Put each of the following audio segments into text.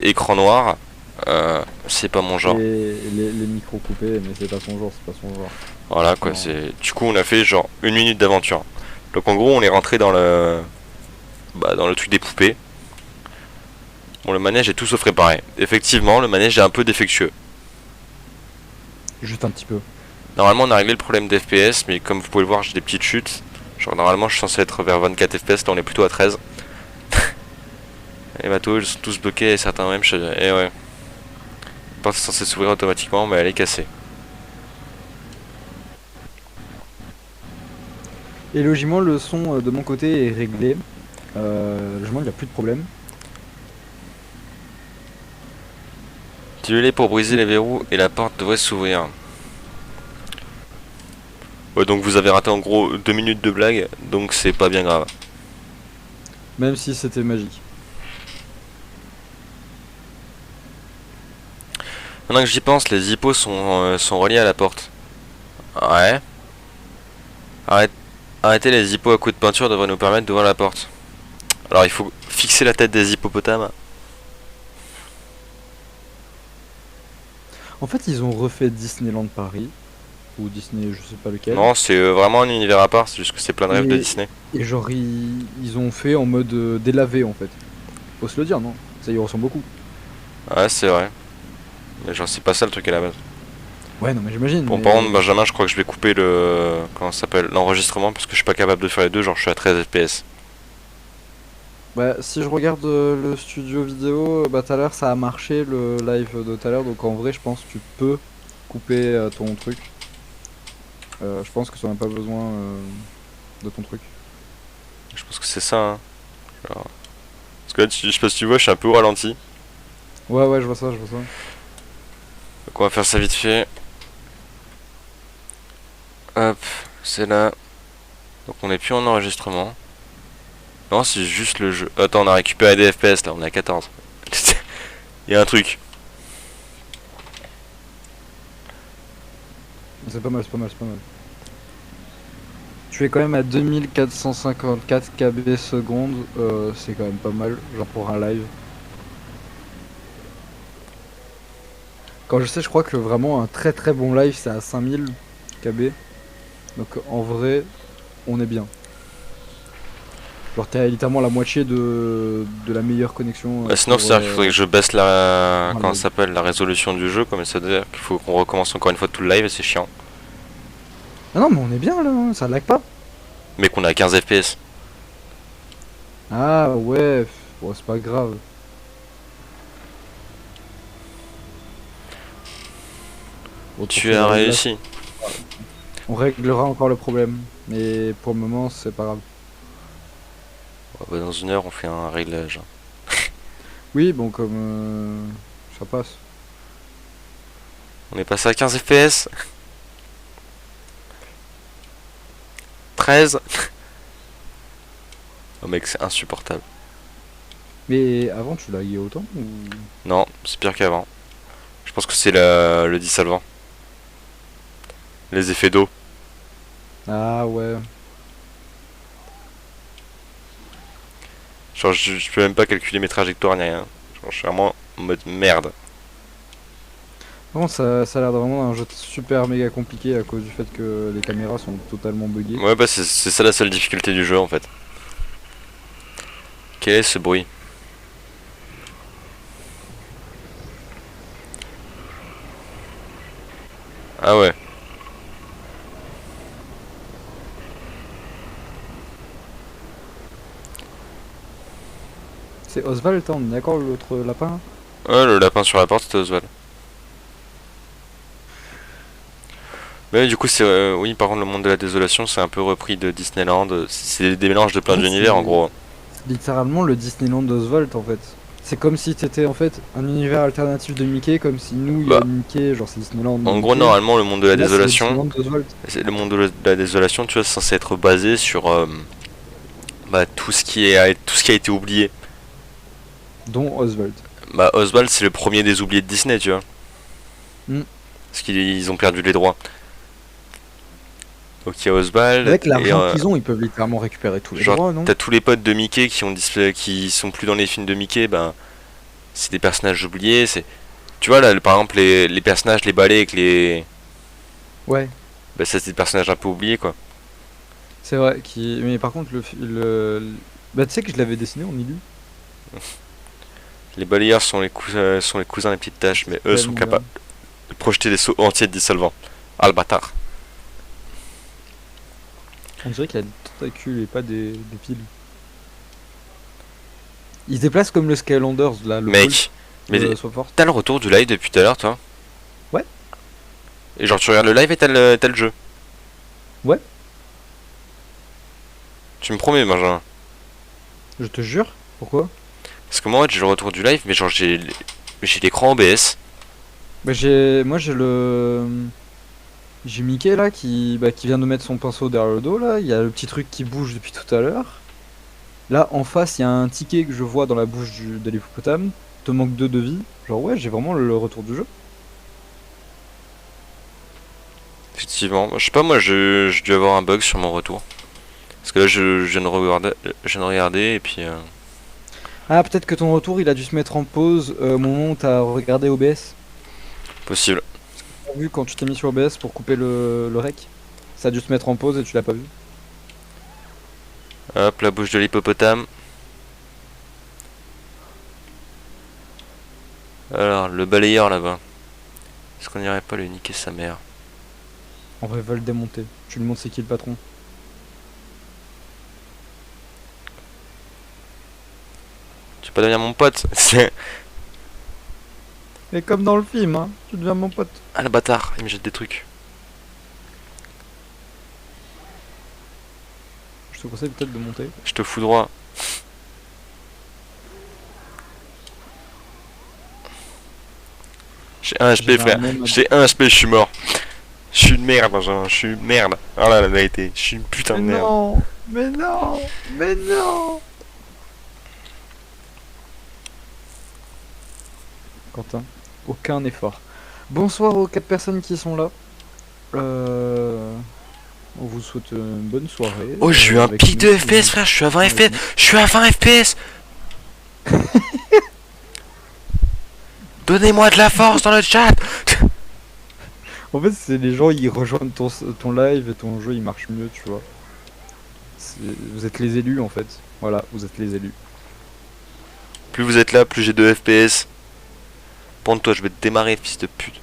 écran noir, c'est pas mon genre. Les micros coupés, mais c'est pas son genre, c'est pas son genre. Voilà quoi, Non. du coup on a fait genre 1 minute d'aventure. Donc en gros on est rentré dans le truc des poupées. Bon, le manège est tout sauf réparé. Effectivement, le manège est un peu défectueux. Juste un petit peu. Normalement on a réglé le problème d'FPS, mais comme vous pouvez le voir j'ai des petites chutes. Genre normalement je suis censé être vers 24 FPS, là on est plutôt à 13. Les bateaux ils sont tous bloqués et certains même... Et ouais. La porte est censée s'ouvrir automatiquement mais elle est cassée. Et logiquement, le son de mon côté est réglé. Logiquement, il n'y a plus de problème. Dites-le pour briser les verrous et la porte devrait s'ouvrir. Ouais, donc vous avez raté en gros 2 minutes de blague, donc c'est pas bien grave. Même si c'était magique. Maintenant que j'y pense, les hippos sont reliés à la porte. Ouais. Arrête, arrêter les hippos à coups de peinture devrait nous permettre d'ouvrir la porte. Alors il faut fixer la tête des hippopotames. En fait, ils ont refait Disneyland Paris. Ou Disney, je sais pas lequel. Non, c'est vraiment un univers à part, c'est juste que c'est plein de rêves de Et, Disney. et genre, ils ont fait en mode délavé en fait. Faut se le dire, non? Ça y ressemble beaucoup. Ouais, c'est vrai. Mais genre, c'est pas ça le truc à la base. Ouais, non, mais j'imagine. Bon, par contre, Mais Benjamin, je crois que je vais couper le. Comment ça s'appelle? L'enregistrement, parce que je suis pas capable de faire les deux, genre je suis à 13 FPS. bah, si je regarde le studio vidéo, bah tout à l'heure ça a marché le live de tout à l'heure. Donc en vrai, je pense que tu peux couper ton truc. Je pense que tu n'as pas besoin de ton truc. Je pense que c'est ça, hein. Genre... Parce que là, je sais pas si tu vois, je suis un peu au ralenti. Ouais, ouais, je vois ça, je vois ça. Donc on va faire ça vite fait. Hop, c'est là. Donc on est plus en enregistrement. Non, c'est juste le jeu. Attends, on a récupéré des FPS là, on est à 14. Il y a un truc. C'est pas mal, c'est pas mal, c'est pas mal. Tu es quand même à 2454 kb secondes, c'est quand même pas mal, genre pour un live. Quand je sais, je crois que vraiment un très très bon live c'est à 5000 kb. Donc en vrai, on est bien. Genre t'es à littéralement la moitié de la meilleure connexion Bah, sinon, pour c'est-à-dire qu'il faudrait que je baisse la. un Comment ça live. s'appelle? La résolution du jeu, comme ça veut dire qu'il faut qu'on recommence encore une fois tout le live et c'est chiant. Ah non mais on est bien là, hein, ça lag pas. Mais qu'on a 15 FPS. Ah ouais, bon, c'est pas grave. Bon, Tu as réussi. on réglera encore le problème. Mais pour le moment, c'est pas grave. Ouais, bah, dans une heure, on fait un réglage. Oui, bon, comme ça passe. On est passé à 15 FPS. 13. Oh mec, c'est insupportable. Mais avant, tu laguais autant ou... Non, c'est pire qu'avant. Je pense que c'est le dissolvant. Les effets d'eau. Ah ouais. Genre, je peux même pas calculer mes trajectoires ni rien. Genre, je suis vraiment en mode merde. Bon, ça a l'air vraiment un jeu super méga compliqué à cause du fait que les caméras sont totalement buggées. Ouais, bah, c'est ça la seule difficulté du jeu en fait. Quel est ce bruit? Ah ouais. C'est Oswald, hein, on est d'accord, l'autre lapin? Ouais, le lapin sur la porte, c'était Oswald. Mais du coup, c'est. Oui, par contre, le monde de la désolation, c'est un peu repris de Disneyland. C'est des mélanges de En plein fait, d'univers en gros. c'est littéralement le Disneyland d'Oswald en fait. C'est comme si t'étais en fait un univers alternatif de Mickey, comme si nous il y a Bah, Mickey, genre c'est Disneyland de en gros, Mickey. normalement, le monde de la Là c'est le désolation. Disneyland d'Oswald. Le monde de la désolation, tu vois, c'est censé être basé sur bah, tout ce qui a été oublié. Dont Oswald. Bah, Oswald, c'est le premier des oubliés de Disney, tu vois. Hmm. Parce qu'ils ont perdu les droits. Donc il y a Oswald, Avec et l'argent qu'ils ont, ils peuvent littéralement récupérer tous les genre, droits, non? t'as tous les potes de Mickey qui sont plus dans les films de Mickey, bah, c'est des personnages oubliés. C'est, tu vois là, par exemple les personnages, les balais avec les, Ouais, bah ça c'est des personnages un peu oubliés quoi. c'est vrai. Mais par contre, bah, tu sais que je l'avais dessiné en illu. Les balayeurs sont sont les cousins des petites taches, mais eux T'as sont mis là. capables de projeter des sauts entiers de dissolvant. Ah le bâtard. On dirait qu'il a des tentacules et pas des piles. Il se déplace comme le Skylanders, là, le pôle Mec, mais de Sword. t'as le retour du live depuis tout à l'heure toi? Ouais, Et genre tu regardes le live et t'as le jeu. ouais, Tu me promets Benjamin. je te jure. Pourquoi? Parce que moi j'ai le retour du live mais genre j'ai l'écran OBS. Bah, moi j'ai Mickey là qui vient de mettre son pinceau derrière le dos là. Il y a le petit truc qui bouge depuis tout à l'heure. Là, en face, il y a un ticket que je vois dans la bouche de l'hippopotame. Te manque 2 de vie. Genre, ouais, j'ai vraiment le retour du jeu. Effectivement. Je sais pas moi j'ai dû avoir un bug sur mon retour. Parce que là je viens de regarder et puis Ah, peut-être que ton retour, il a dû se mettre en pause au moment où t'as regardé OBS. possible. T'as vu quand tu t'es mis sur OBS pour couper le rec? Ça a dû se mettre en pause et tu l'as pas vu. Hop la bouche de l'hippopotame. Alors le balayeur là-bas. Est-ce qu'on irait pas lui niquer sa mère? En vrai, va le démonter. Tu lui montres c'est qui le patron. Tu veux pas devenir mon pote? C'est... Et comme dans le film, hein, tu deviens mon pote. Ah le bâtard, il me jette des trucs. Je te conseille peut-être de monter. Je te fous droit. J'ai un HP J'avais un frère. même. J'ai un HP, je suis mort. Je suis une merde, Benjamin. Je suis une merde. Ah là la vérité. Je suis une putain de Mais merde. non! Mais non! Mais non! Quentin, aucun effort. Bonsoir aux 4 personnes qui sont là. On vous souhaite une bonne soirée. Oh j'ai eu un avec pic de nous. FPS frère, je suis à 20 Avec FPS. nous. Je suis à 20 FPS. Donnez-moi de la force dans le chat. En fait, c'est les gens, ils rejoignent ton live et ton jeu, il marche mieux, tu vois. Vous êtes les élus, en fait. Voilà, vous êtes les élus. Plus vous êtes là, plus j'ai de FPS. Pente-toi, je vais te démarrer, fils de pute.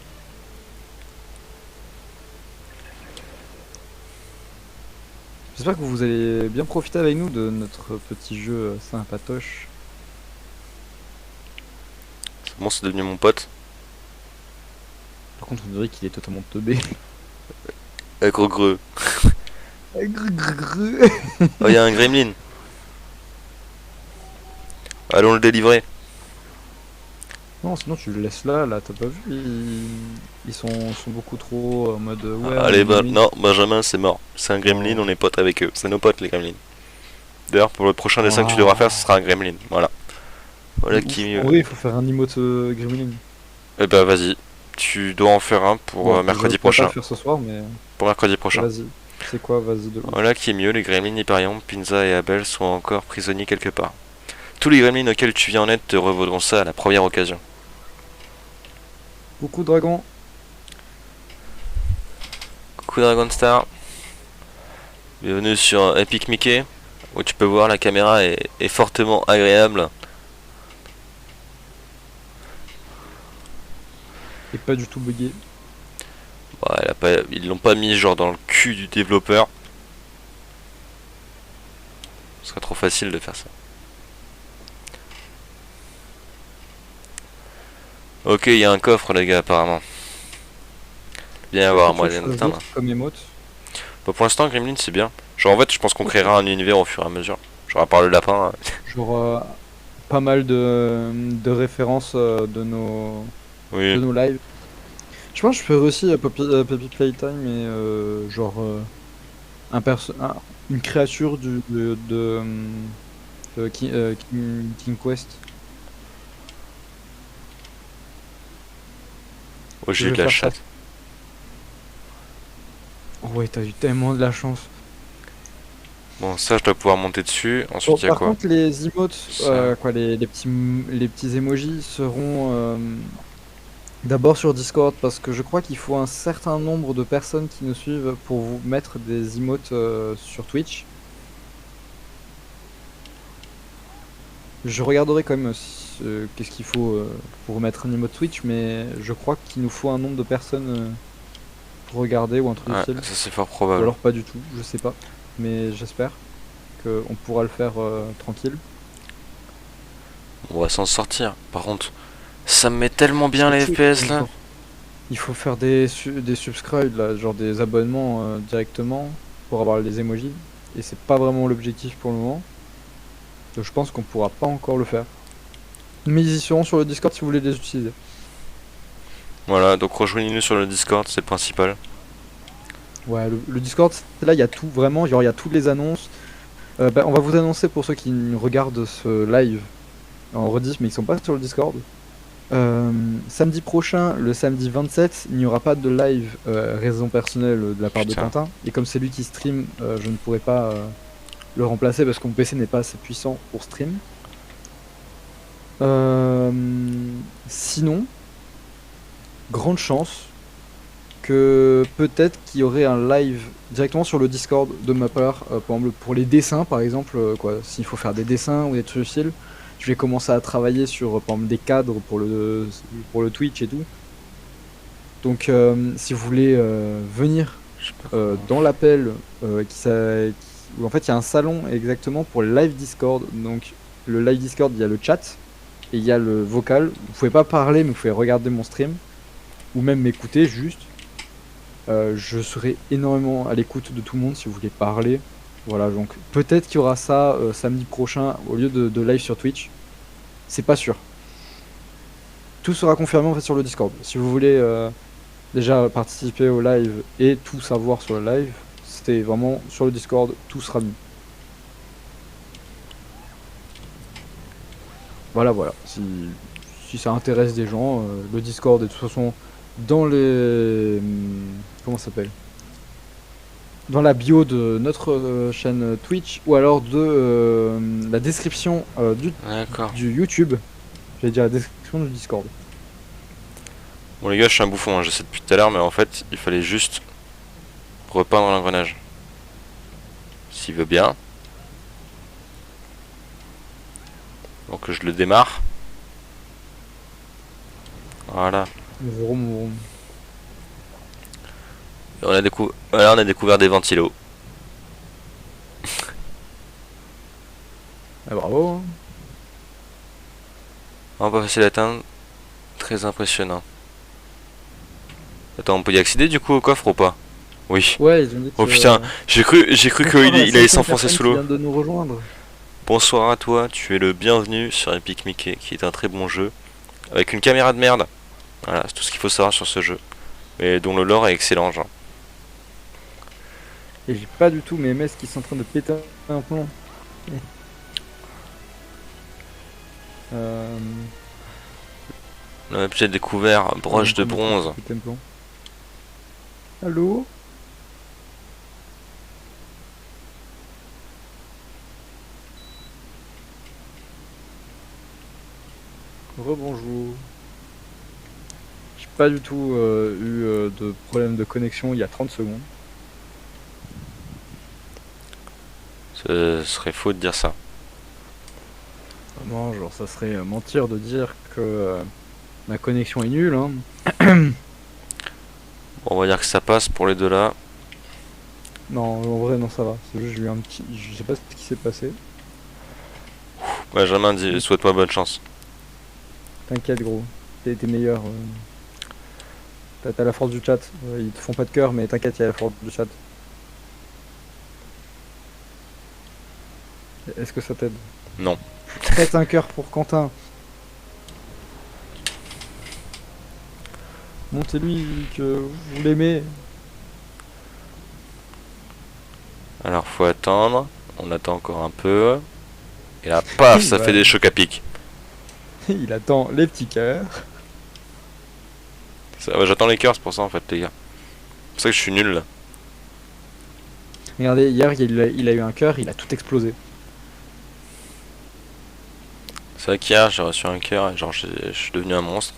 J'espère que vous allez bien profiter avec nous de notre petit jeu sympatoche. C'est bon, c'est devenu mon pote. Par contre, on dirait qu'il est totalement teubé. Gros greux. Grrr, grrr, grrr. Oh y'a un gremlin. Allons le délivrer. Non, sinon tu le laisses là, t'as pas vu, ils sont beaucoup trop en mode ouais. Allez, on est non, Benjamin, c'est mort. C'est un gremlin, Oh. on est potes avec eux. C'est nos potes, les gremlins. D'ailleurs, pour le prochain dessin que tu Waouh. devras faire, ce sera un gremlin. Voilà. Voilà De qui ouf. est mieux. En vrai, il faut faire un emote Gremlin. Eh bah, vas-y. Tu dois en faire un pour Bon, mercredi je pourrais pas prochain. le faire ce soir, mais Pour mercredi prochain. vas-y. C'est quoi, vas-y de ouf. Voilà qui est mieux, les gremlins Hyperion, Pinza et Abel sont encore prisonniers quelque part. Tous les gremlins auxquels tu viens en aide te revaudront ça à la première occasion. Coucou dragon. Coucou Dragon Star. Bienvenue sur Epic Mickey, où tu peux voir la caméra est fortement agréable. Et pas du tout bugué. Bah, ils l'ont pas mis genre dans le cul du développeur. Ce serait trop facile de faire ça. Ok, il y a un coffre les gars apparemment. Bien avoir un moyen d'atteindre. Comme emote. Bah, pour l'instant Gremlin c'est bien. Genre en fait je pense qu'on créera un univers au fur et à mesure. Genre à part le lapin. Genre pas mal de références Oui. de nos lives. Je pense que je ferais aussi Puppy Playtime et genre une créature de King Quest. Oh, Je j'ai eu vais de la faire ça. chatte. Oh ouais, t'as eu tellement de la chance. Bon, ça, je dois pouvoir monter dessus. Bon, Ensuite, il y a par quoi? contre, les emotes, Ça. quoi, les petits emojis seront d'abord sur Discord parce que je crois qu'il faut un certain nombre de personnes qui nous suivent pour vous mettre des emotes sur Twitch. Je regarderai quand même qu'est-ce qu'il faut pour mettre un emote Twitch, mais je crois qu'il nous faut un nombre de personnes pour regarder ou un truc du Ouais, style. ça c'est fort Ou probable. alors pas du tout, je sais pas. Mais j'espère qu'on pourra le faire tranquille. On va s'en sortir. Par contre, ça me met tellement bien Et les tu sais, FPS là. il faut faire des subscribes, là, genre des abonnements directement pour avoir les emojis. Et c'est pas vraiment l'objectif pour le moment. Donc je pense qu'on pourra pas encore le faire. Mais ils y seront sur le Discord si vous voulez les utiliser. Voilà, donc rejoignez-nous sur le Discord, c'est le principal. Ouais, le Discord, c'est là, il y a tout, vraiment, genre il y a toutes les annonces. On va vous annoncer pour ceux qui regardent ce live en rediff, mais ils sont pas sur le Discord. Samedi prochain, le samedi 27, il n'y aura pas de live raison personnelle de la part de Putain. Quentin. Et comme c'est lui qui stream, je ne pourrai pas le remplacer parce que mon PC n'est pas assez puissant pour stream. Euh, Sinon, grande chance que peut-être qu'il y aurait un live directement sur le Discord de ma part, par exemple pour les dessins par exemple, quoi, s'il faut faire des dessins ou des trucs du style, je vais commencer à travailler sur par exemple des cadres pour le Twitch et tout. Donc si vous voulez venir Je sais pas comment. dans l'appel où en fait il y a un salon exactement pour le live Discord. Donc le live Discord, il y a le chat et il y a le vocal. Vous pouvez pas parler mais vous pouvez regarder mon stream ou même m'écouter juste. Je serai énormément à l'écoute de tout le monde si vous voulez parler. Voilà, donc peut-être qu'il y aura ça samedi prochain au lieu de live sur Twitch. C'est pas sûr. Tout sera confirmé en fait sur le Discord. Si vous voulez déjà participer au live et tout savoir sur le live, c'était vraiment sur le Discord, tout sera mis. Voilà, voilà. Si ça intéresse des gens, le Discord est de toute façon dans les. Comment ça s'appelle? Dans la bio de notre chaîne Twitch ou alors de la description D'accord. du YouTube. J'allais dire la description du Discord. Bon les gars, je suis un bouffon, hein, j'essaie depuis tout à l'heure, mais en fait, il fallait juste repeindre l'engrenage. S'il veut bien. Donc je le démarre. Voilà. Vroom, vroom. Et voilà, on a découvert des ventilos. Ah, bravo, hein. Oh, pas facile à atteindre. Très impressionnant. Attends, on peut y accéder du coup au coffre ou pas? Oui. Ouais, ils ont dit Oh que. putain, j'ai cru Bonsoir à la qu'il allait 5e s'enfoncer personne sous qui l'eau. vient de nous rejoindre. Bonsoir à toi, tu es le bienvenu sur Epic Mickey, qui est un très bon jeu. Avec une caméra de merde. Voilà, c'est tout ce qu'il faut savoir sur ce jeu. Mais dont le lore est excellent, genre. Et j'ai pas du tout mes messes qui sont en train de péter un plomb. Euh... On a peut-être découvert broche de bronze. Péter un plomb. Allô? Rebonjour. J'ai pas du tout eu de problème de connexion il y a 30 secondes. Ce serait faux de dire ça. Non, genre ça serait mentir de dire que ma connexion est nulle, hein. Bon, on va dire que ça passe pour les deux là. Non, en vrai, non, ça va. C'est juste, j'ai eu un petit. Je sais pas ce qui s'est passé. Benjamin dit souhaite-moi bonne chance. T'inquiète, gros. T'es meilleur. T'as la force du chat. Ils te font pas de cœur, mais t'inquiète, il y a la force du chat. Est-ce que ça t'aide? Non. Faites un cœur pour Quentin. Montez-lui que vous l'aimez. Alors faut attendre. On attend encore un peu. Et là, paf, ça fait des chocs à pic. Il attend les petits cœurs. J'attends les cœurs, c'est pour ça en fait, les gars. C'est pour ça que je suis nul là. Regardez, hier il a eu un cœur, il a tout explosé. C'est vrai qu'hier j'ai reçu un cœur et genre je suis devenu un monstre.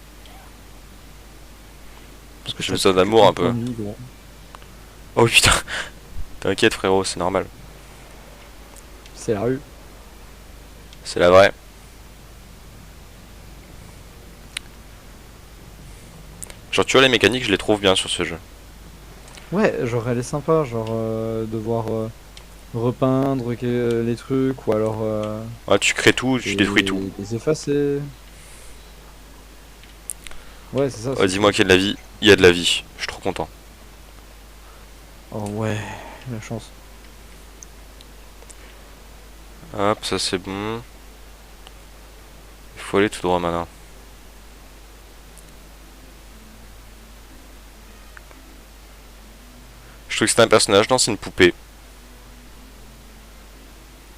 Parce que j'ai T'as besoin plus d'amour qu'un un peu. point de vie, gros. Oh putain, t'inquiète frérot, c'est normal. C'est la rue. C'est la vraie. Genre tu vois les mécaniques, je les trouve bien sur ce jeu. Ouais, genre elle est sympa, genre devoir repeindre les trucs ou alors Ouais, tu crées tout, tu détruis tout. les effacer. Ouais, c'est ça, Oh, c'est dis-moi cool. qu'il y a de la vie. Il y a de la vie. Je suis trop content. Oh ouais, la chance. Hop, ça c'est bon. Il faut aller tout droit maintenant. Je trouve que c'est un personnage, non, c'est une poupée.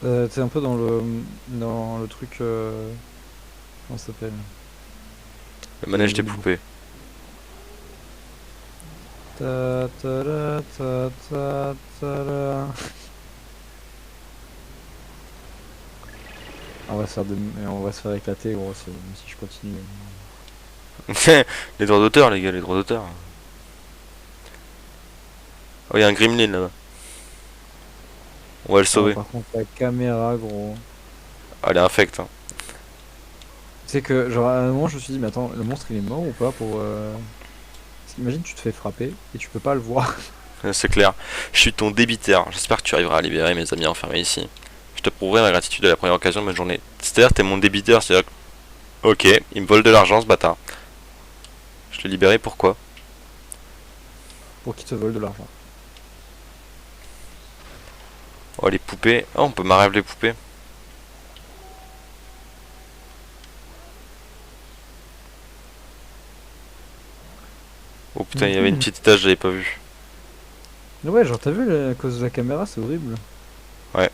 T'es un peu dans le truc comment ça s'appelle? Le manège des poupées. Ta ta ra, ta ta ta ra. On va se faire éclater gros si je continue. Les droits d'auteur, les gars, les droits d'auteur. Oh, il y a un gremlin là-bas. On va le Ah, sauver. par contre la caméra gros. Ah, elle est infecte. Hein. C'est que genre à un moment je me suis dit mais attends le monstre il est mort ou pas pour Parce qu'imagine tu te fais frapper et tu peux pas le voir. C'est clair. Je suis ton débiteur. J'espère que tu arriveras à libérer mes amis enfermés ici. Je te prouverai ma gratitude à la première occasion de ma journée. C'est-à-dire, t'es mon débiteur. C'est-à-dire que... Ok, il me vole de l'argent, ce bâtard. Je l'ai libéré, pourquoi? Pour qu'ils te volent de l'argent. Oh, les poupées. Oh, on peut marrer les poupées. Oh putain, il y avait une petite étage, j'avais pas vu. Ouais genre t'as vu à cause de la caméra c'est horrible. Ouais.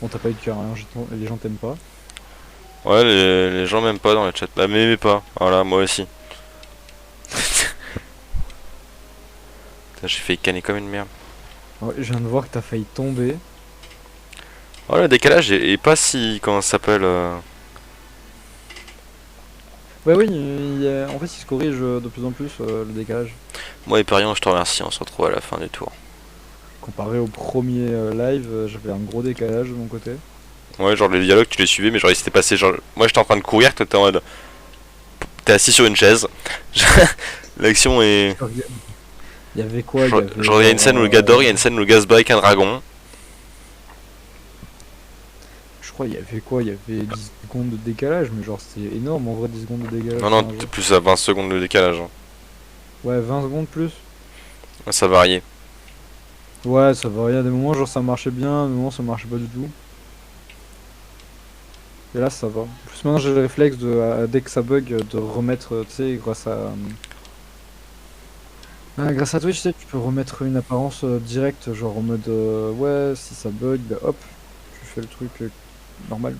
Bon t'as pas eu de cœur hein, les gens t'aiment pas. Ouais, les gens m'aiment pas dans le chat. Bah, m'aimez pas. Voilà, moi aussi. Putain, j'ai failli canner comme une merde. Ouais, je viens de voir que t'as failli tomber. Oh, le décalage est pas si... Comment ça s'appelle Ouais oui en fait il se corrige de plus en plus le décalage. Moi, Hyperion, je te remercie. On se retrouve à la fin du tour. Comparé au premier live j'avais un gros décalage de mon côté. Ouais, genre les dialogues, tu les suivais, mais genre il s'était passé. Genre, moi j'étais en train de courir, toi t'es en mode. T'es assis sur une chaise. L'action est. Il y avait quoi? Il y avait Genre, il y a une scène où le gars dort, il y a une scène où le gars se bat avec un dragon. je crois il y avait quoi? Il y avait 10 secondes de décalage mais genre c'était énorme en vrai 10 secondes de décalage Non, sur non, un jeu. t'es plus à 20 secondes de décalage. Hein. Ouais 20 secondes plus. Ouais, ça variait. Ouais ça variait à des moments genre ça marchait bien, à des moments ça marchait pas du tout. Et là ça va. En plus maintenant j'ai le réflexe de dès que ça bug de remettre tu sais grâce à Twitch tu sais tu peux remettre une apparence directe genre en mode ouais si ça bug bah hop tu fais le truc normal.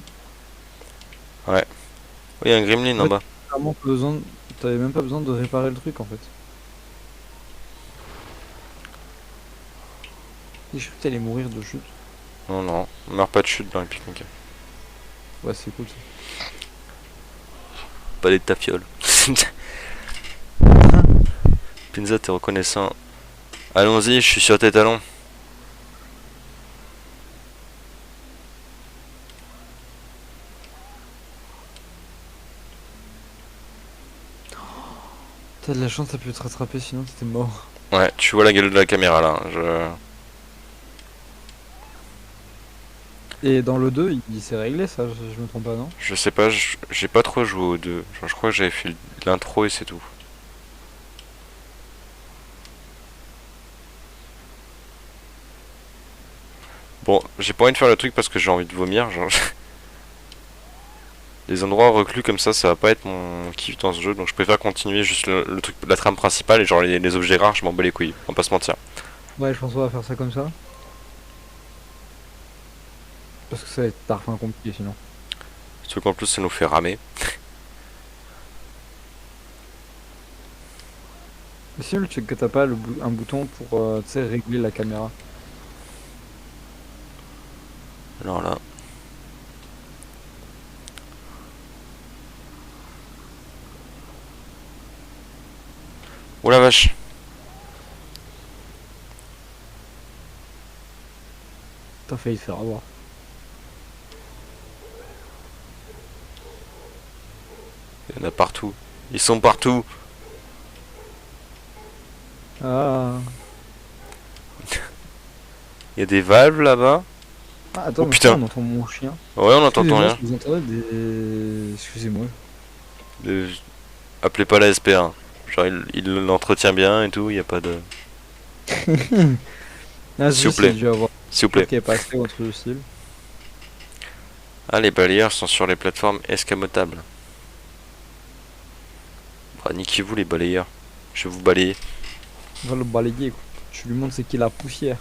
Ouais. Oui, il y a un gremlin En en fait bas. clairement pas besoin t'avais même pas besoin de réparer le truc en fait. Et je crois que t'allais mourir de chute. Non, non, on meurt pas de chute dans les pique-niques. Ouais c'est cool ça. Pas des tafioles. Pinza, t'es reconnaissant. Allons-y, je suis sur tes talons. T'as de la chance t'as pu te rattraper sinon t'étais mort. Ouais, tu vois la gueule de la caméra là. Je... Et dans le 2 il s'est réglé ça je me trompe pas non? Je sais pas, j'ai pas trop joué aux deux. Genre, je crois que j'avais fait l'intro et c'est tout. Bon, j'ai pas envie de faire le truc parce que j'ai envie de vomir. Genre, les endroits reclus comme ça va pas être mon kiff dans ce jeu. Donc je préfère continuer juste le truc, la trame principale et genre les objets rares, je m'en bats les couilles. On va pas se mentir. Ouais je pense qu'on va faire ça comme ça. Parce que ça va être parfait compliqué sinon. Surtout qu'en plus ça nous fait ramer. C'est nul, c'est que t'as pas un bouton pour tu sais, régler la caméra. Alors là. Oh la vache. T'as failli te faire avoir. Il y en a partout. Ils sont partout. Ah. Il y a des valves là-bas. Ah, attends, Oh mais je crois putain. qu'on entend mon chien. Ouais, on entend Excusez-moi, rien. je vous entendais des... Excusez-moi. Euh, Appelez pas la SPA. Genre, il l'entretient bien et tout. Il y a pas de. Ah, S'il vous j'ai plaît. dû avoir S'il vous peur plaît. qui est passé ou un truc du style. Ah, les balayeurs sont sur les plateformes escamotables. Bah, niquez-vous les balayeurs. Je vais vous balayer. Va le balayer, quoi. Tu lui montres c'est qui la poussière.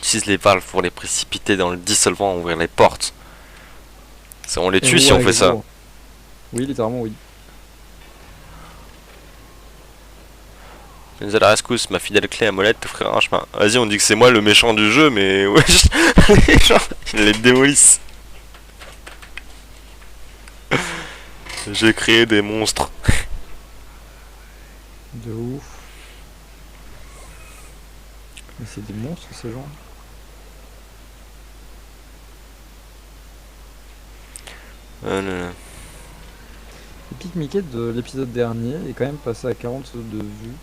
Utilise les valves pour les précipiter dans le dissolvant, ouvrir les portes. On les tue si on Ouais, fait ça. gros. Oui, littéralement, oui. Venez à la rescousse, ma fidèle clé à molette t'offrira un chemin. Vas-y, on dit que c'est moi le méchant du jeu, mais ouais, genre, ils les démolissent. J'ai créé des monstres. De ouf. Mais c'est des monstres, ces gens. Non. Epic Mickey de l'épisode dernier est quand même passé à 40 de vues.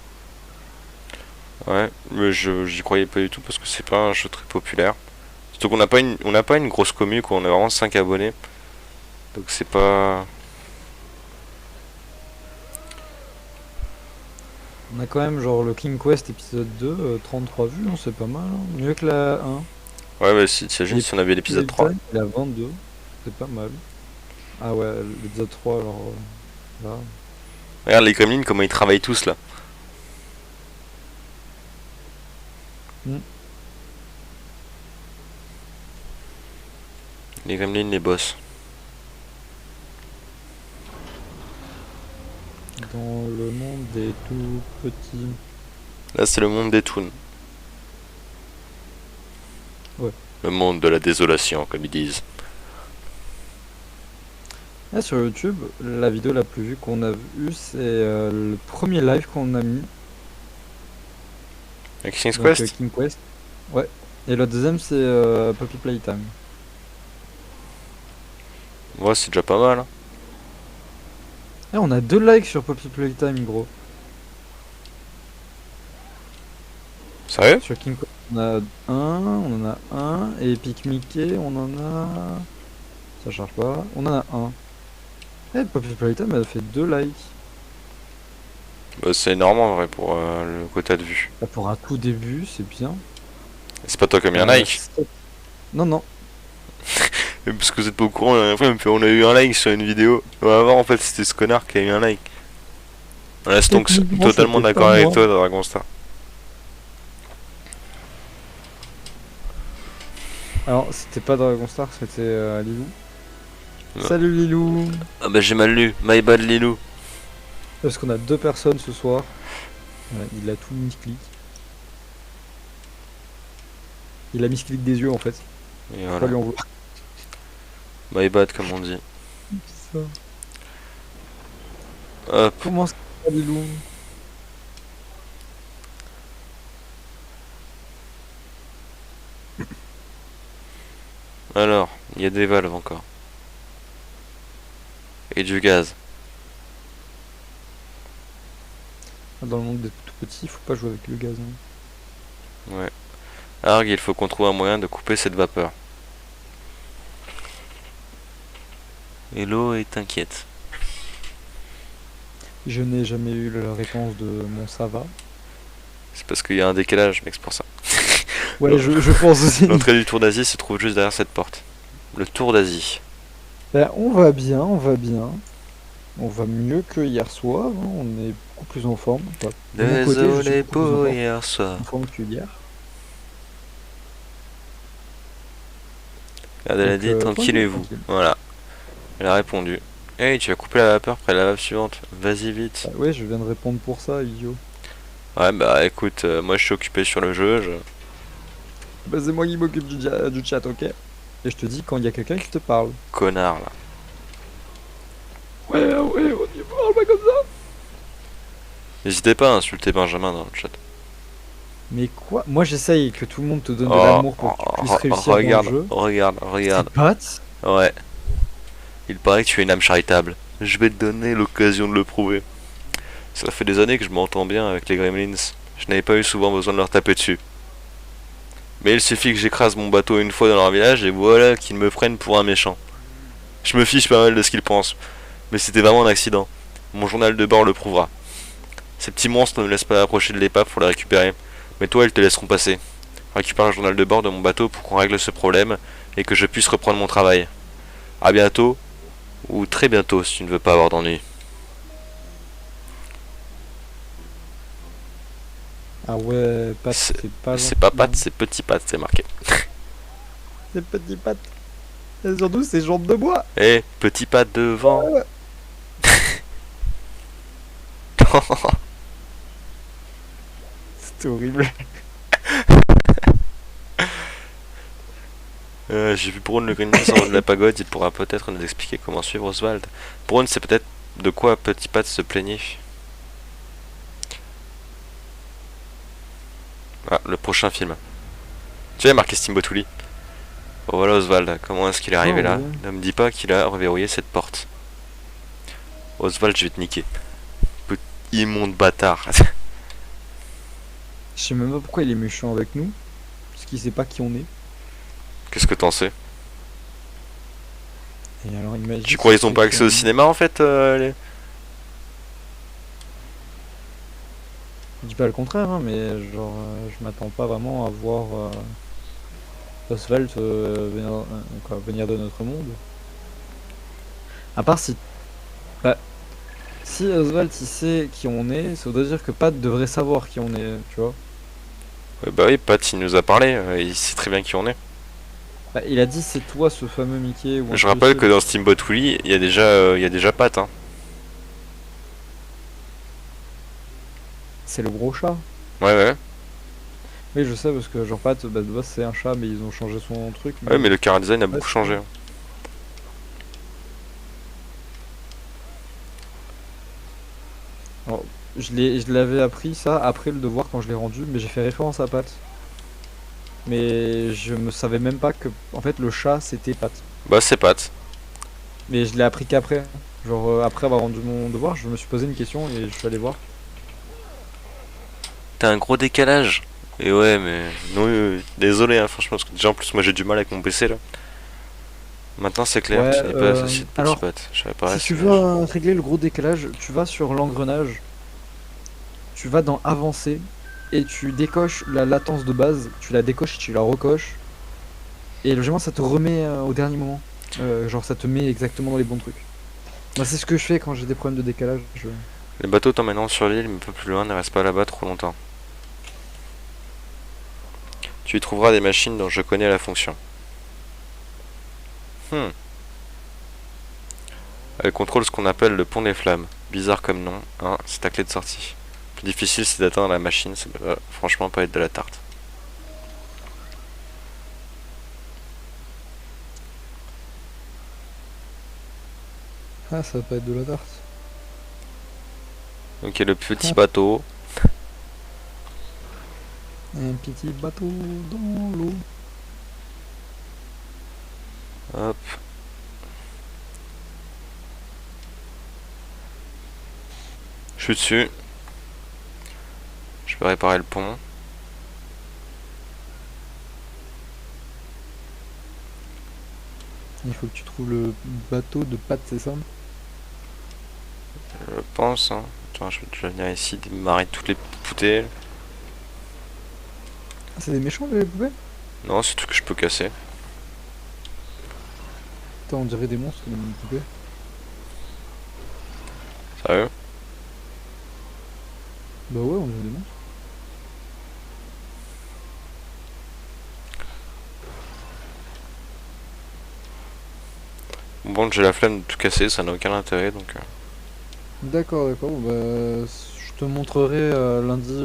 Ouais, mais j'y croyais pas du tout parce que c'est pas un jeu très populaire. Surtout qu'on n'a pas une grosse commu, quoi. On a vraiment 5 abonnés. Donc c'est pas. On a quand même genre le King Quest épisode 2, 33 vues, hein, c'est pas mal. Hein. Mieux que la 1. Ouais, bah si, t'imagines si on avait l'épisode 3. Il a 22, c'est pas mal. Ah ouais, l'épisode 3 alors là. Regarde les Gremlins, comment ils travaillent tous là. Hmm. Les Gremlins, les boss. Dans le monde des tout petits. Là, c'est le monde des toons. Ouais. Le monde de la désolation, comme ils disent. Là sur YouTube, la vidéo la plus vue qu'on a vue, c'est le premier live qu'on a mis. Avec King's Donc, Quest. King Quest. Ouais. Et le deuxième c'est Puppy Playtime. Ouais, c'est déjà pas mal. Hein. Eh, on a 2 likes sur Puppy Playtime, gros. Sérieux? Sur King Quest, on en a un. Et Epic Mickey, on en a. Ça charge pas. On en a un. Eh, Puppy Playtime, elle a fait 2 likes. Bah, c'est énorme en vrai pour le quota de vue. Là, pour un tout début, c'est bien. C'est pas toi qui as mis un like? Non, non. Parce que vous êtes pas au courant, la dernière fois, il me fait, on a eu un like sur une vidéo. On va voir en fait, c'était ce connard qui a eu un like. Voilà, c'est donc Techniquement, totalement c'était d'accord pas avec moi. toi, Dragonstar. Alors, c'était pas Dragonstar, c'était Lilou. Ouais. Salut Lilou. Ah bah j'ai mal lu, my bad Lilou. Parce qu'on a 2 personnes ce soir. Ouais, il a tout misclic. Il a misclic des yeux en fait. Et Faut voilà, pas lui en vouloir. my bad comme on dit. Ça. Hop, Comment ça va Lilou? alors, il y a des valves encore. Et du gaz. Dans le monde des tout petits, faut pas jouer avec le gaz. Hein. Ouais. Arg, il faut qu'on trouve un moyen de couper cette vapeur. Et l'eau est inquiète. Je n'ai jamais eu la réponse de mon ça va. C'est parce qu'il y a un décalage, mec, c'est pour ça. Ouais, je pense aussi. L'entrée du Tour d'Asie se trouve juste derrière cette porte. Le Tour d'Asie. Ben, on va bien, on va bien. On va mieux que hier soir. Hein. On est beaucoup plus en forme. Enfin, de mon côté, je suis Désolé beaucoup plus pour hier soir. en forme que hier. Regarde, elle a Donc, dit tranquillez-vous. tranquille. Voilà. Elle a répondu. Hey, tu as coupé la vapeur près de la vague suivante. Vas-y vite. Bah ouais, je viens de répondre pour ça, idiot. Ouais, bah écoute, moi je suis occupé sur le jeu. Bah c'est moi qui m'occupe du chat, ok? Et je te dis quand il y a quelqu'un qui te parle. Connard là. Ouais, ouais, on y parle pas comme ça. N'hésitez pas à insulter Benjamin dans le chat. Mais quoi? Moi j'essaye que tout le monde te donne de Oh, l'amour pour que tu puisses réussir dans le regarde, jeu. regarde, Tes regarde. potes? Ouais, il paraît que tu es une âme charitable. Je vais te donner l'occasion de le prouver. Ça fait des années que je m'entends bien avec les Gremlins. Je n'avais pas eu souvent besoin de leur taper dessus. Mais il suffit que j'écrase mon bateau une fois dans leur village et voilà qu'ils me prennent pour un méchant. Je me fiche pas mal de ce qu'ils pensent. Mais c'était vraiment un accident. Mon journal de bord le prouvera. Ces petits monstres ne me laissent pas approcher de l'épave pour la récupérer. Mais toi, ils te laisseront passer. Récupère le journal de bord de mon bateau pour qu'on règle ce problème et que je puisse reprendre mon travail. A bientôt, ou très bientôt si tu ne veux pas avoir d'ennui. Ah ouais, Pat, c'est pas C'est pas gentil, pattes, hein. c'est petit pattes, c'est marqué. Ces petits pattes. Et surtout ces jambes de bois. Eh, petit pas devant. Ouais. C'était horrible. J'ai vu Braun le Gremlin en haut de la pagode, il pourra peut-être nous expliquer comment suivre Oswald. Braun, c'est peut-être de quoi Petit Pat se plaignait. Ah, le prochain film. Tu as marqué Steamboat Willie. Oh voilà Oswald, comment est-ce qu'il est arrivé Oh, là? ouais. Ne me dis pas qu'il a reverrouillé cette porte. Oswald, je vais te niquer. Petit immonde bâtard. Je sais même pas pourquoi il est méchant avec nous. Parce qu'il sait pas qui on est. Qu'est-ce que t'en sais? Et alors imagine. Tu crois s'il qu'ils ont sait pas qui accès on au est. cinéma en fait Je dis pas le contraire, hein, mais genre, je m'attends pas vraiment à voir Oswald venir de notre monde. À part si. Bah, si Oswald il sait qui on est, ça voudrait dire que Pat devrait savoir qui on est, tu vois. Bah oui, Pat il nous a parlé, il sait très bien qui on est. Bah, il a dit c'est toi ce fameux Mickey ou un Je truc du rappelle que style. dans Steamboat Willie, il y a déjà Pat. Hein. C'est le gros chat. Ouais, ouais. Oui, je sais parce que genre Pat, bah, de base c'est un chat, mais ils ont changé son truc. Ouais, mais le chara design a Ouais, beaucoup c'est changé. vrai. Hein. Alors, je l'avais appris ça après le devoir quand je l'ai rendu, mais j'ai fait référence à Pat. Mais je me savais même pas que en fait le chat c'était Pat. Bah c'est Pat. Mais je l'ai appris qu'après. Genre après avoir rendu mon devoir, je me suis posé une question et je suis allé voir. T'as un gros décalage. Et ouais, mais non, désolé, hein, franchement, parce que déjà en plus moi j'ai du mal avec mon PC là. Maintenant c'est clair, Ouais, tu n'es pas associé de Petit alors Pat. Je savais pas si tu si. veux régler le gros décalage, tu vas sur l'engrenage, tu vas dans avancer et tu décoches la latence de base, tu la décoches, tu la recoches et logiquement ça te remet au dernier moment. Genre ça te met exactement dans les bons trucs. Moi c'est ce que je fais quand j'ai des problèmes de décalage. Les bateaux t'emmèneront sur l'île, mais un peu plus loin, ne reste pas là-bas trop longtemps. Tu y trouveras des machines dont je connais la fonction. Elle contrôle ce qu'on appelle le pont des flammes. Bizarre comme nom, hein, c'est ta clé de sortie. Plus difficile c'est d'atteindre la machine, ça peut franchement pas être de la tarte. Ah ça va pas être de la tarte. Ok, le petit bateau. Un petit bateau dans l'eau. Hop. Je suis dessus. Je vais réparer le pont. Il faut que tu trouves le bateau de Pat, c'est ça? Je pense. Hein. Attends, je vais venir ici démarrer toutes les poutelles. Ah, c'est des méchants les poupées? Non, c'est tout que je peux casser. Attends, on dirait des monstres les poupées. Sérieux? Bah ouais, on dirait des monstres. Bon, j'ai la flemme de tout casser, ça n'a aucun intérêt donc. D'accord, d'accord. Bah, je te montrerai lundi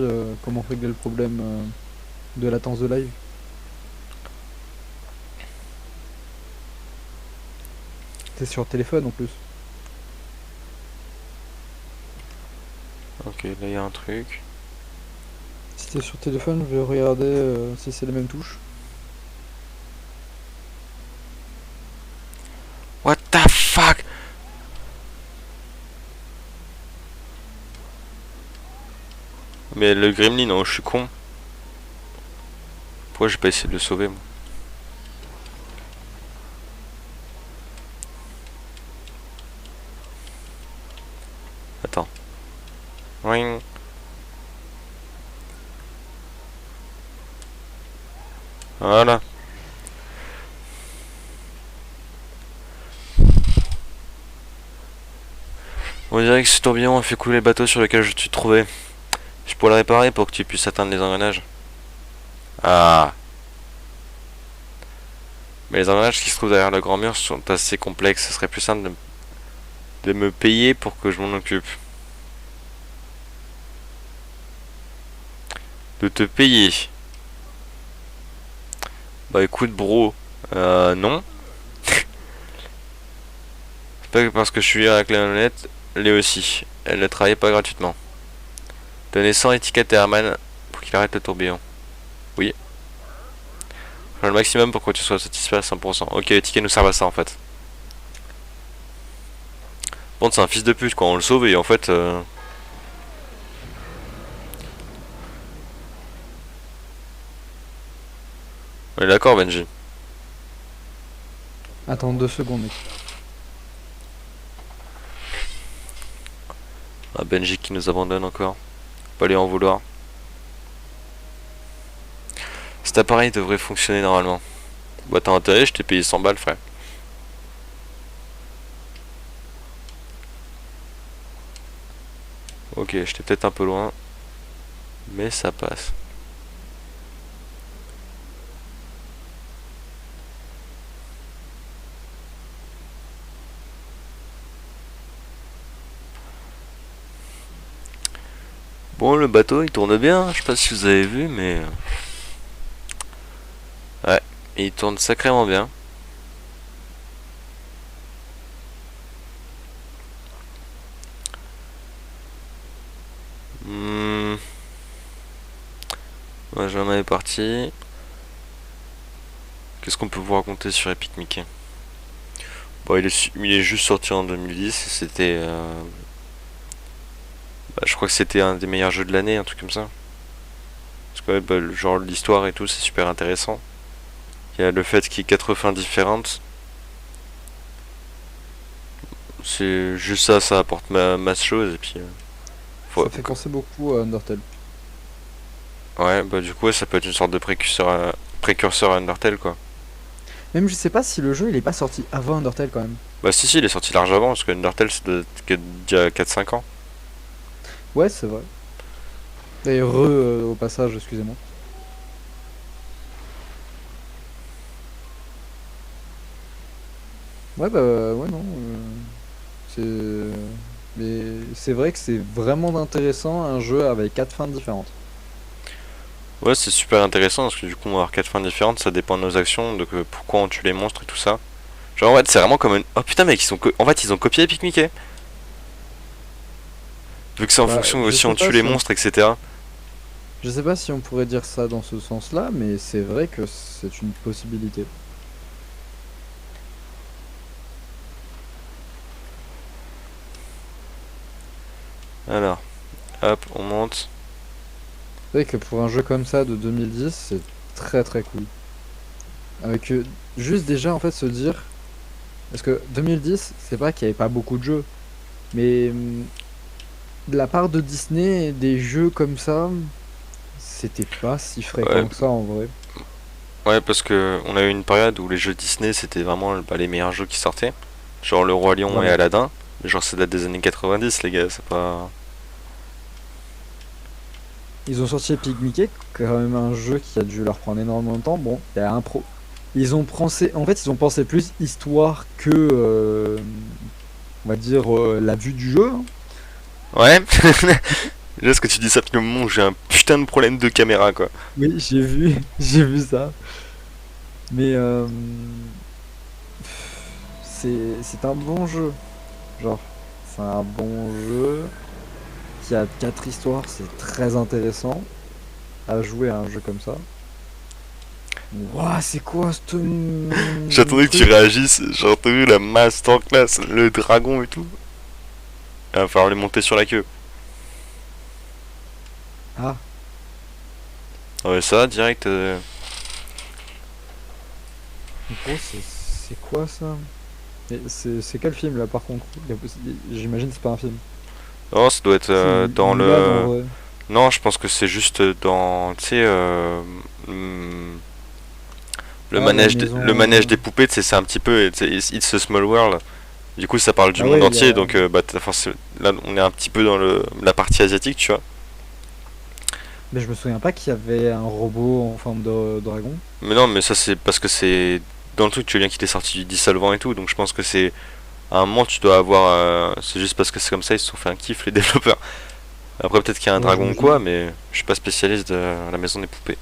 comment régler le problème de latence de live. C'est sur téléphone en plus. Ok, là il y a un truc. Si t'es sur téléphone, je vais regarder si c'est les mêmes touches. What the fuck? Mais le gremlin, oh, je suis con. Pourquoi j'ai pas essayé de le sauver moi? Attends. Ring. Voilà. On dirait que ce tourbillon a fait couler le bateau sur lequel je suis trouvé. Je pourrais le réparer pour que tu puisses atteindre les engrenages. Ah. Mais les engrenages qui se trouvent derrière le grand mur sont assez complexes. Ce serait plus simple de me payer pour que je m'en occupe. De te payer. Bah écoute bro. Non. C'est pas que parce que je suis avec la honnête. Léo aussi. Elle ne travaille pas gratuitement. Donnez 100 étiquettes à Herman pour qu'il arrête le tourbillon. Oui. Faire le maximum pour que tu sois satisfait à 100%. Ok, les tickets nous servent à ça en fait. Bon, c'est un fils de pute quoi, on le sauve et en fait. On est d'accord, Benji. Attends 2 secondes, mec. Ah, Benji qui nous abandonne encore. Pas lui en vouloir. Cet appareil devrait fonctionner normalement. Bah, t'as intérêt, je t'ai payé 100 balles, frère. Ok, j'étais peut-être un peu loin. Mais ça passe. Bon, le bateau il tourne bien, je sais pas si vous avez vu, mais. Ouais, il tourne sacrément bien. Hmm. Ouais, j'en avais parti. Qu'est-ce qu'on peut vous raconter sur Epic Mickey? Bon, il est juste sorti en 2010. C'était. Bah, je crois que c'était un des meilleurs jeux de l'année, un truc comme ça. Parce que, ouais, bah, genre, l'histoire et tout, c'est super intéressant. Il y a le fait qu'il y ait 4 fins différentes. C'est juste ça, ça apporte masse chose. Et puis. Ça fait penser beaucoup à Undertale. Ouais, bah, du coup, ouais, ça peut être une sorte de précurseur à Undertale, quoi. Même je sais pas si le jeu il est pas sorti avant Undertale quand même. Bah, si, il est sorti large avant, parce que Undertale, c'est déjà 4-5 ans. Ouais, c'est vrai. Et au passage, excusez-moi. Ouais, bah ouais, non. C'est. Mais c'est vrai que c'est vraiment intéressant un jeu avec 4 fins différentes. Ouais, c'est super intéressant, parce que du coup, on va avoir 4 fins différentes, ça dépend de nos actions, de pourquoi on tue les monstres et tout ça. Genre, en fait, c'est vraiment comme une. Oh putain, mec, en fait, ils ont copié Epic Mickey. Vu que c'est en Bah, fonction je aussi, sais on tue pas les si on... monstres, etc. je sais pas si on pourrait dire ça dans ce sens-là, mais c'est vrai que c'est une possibilité. Alors, hop, on monte. C'est vrai que pour un jeu comme ça de 2010, c'est très très cool. Avec juste déjà en fait se dire, parce que 2010, c'est pas qu'il y avait pas beaucoup de jeux, mais de la part de Disney, des jeux comme ça, c'était pas si Ouais, fréquent que ça en vrai. ouais, parce que on a eu une période où les jeux Disney, c'était vraiment bah, les meilleurs jeux qui sortaient. Genre Le Roi Lion et Voilà. Aladdin. Mais genre, ça date des années 90, les gars, c'est pas. Ils ont sorti Epic Mickey, quand même un jeu qui a dû leur prendre énormément de temps. Bon, il y a ils ont pensé plus histoire que, on va dire, la vue du jeu, hein. Ouais. Là, ce que tu dis ça, depuis le moment où j'ai un putain de problème de caméra, quoi. Oui, j'ai vu, j'ai vu ça. Mais c'est un bon jeu. Genre, c'est un bon jeu qui a 4 histoires, c'est très intéressant à jouer à un jeu comme ça. Ouah, c'est quoi ce J'attendais que tu truc? réagisses. J'ai entendu la masterclass, le dragon et tout. Il va falloir les monter sur la queue. Ah, Ah ouais, ça, direct. gros, c'est quoi ça? Mais c'est quel film là par contre? J'imagine que c'est pas un film. Oh, ça doit être Si, dans Mulan en le. vrai. Non, je pense que c'est juste dans. Tu sais, hmm, Ah, la le maison. manège des poupées, tu sais, c'est un petit peu. Tu sais, It's a Small World. Du coup, ça parle du Ah monde ouais, il y entier, a. donc bah, là, on est un petit peu dans la partie asiatique, tu vois. Mais je me souviens pas qu'il y avait un robot en forme de dragon. Mais non, mais ça, c'est parce que c'est. Dans le truc, tu veux bien qu'il est sorti du dissolvant et tout, donc je pense que c'est. À un moment, tu dois avoir. C'est juste parce que c'est comme ça, ils se sont fait un kiff, les développeurs. Après, peut-être qu'il y a un Ouais, dragon ou quoi, j'imagine. mais je suis pas spécialiste de la maison des poupées.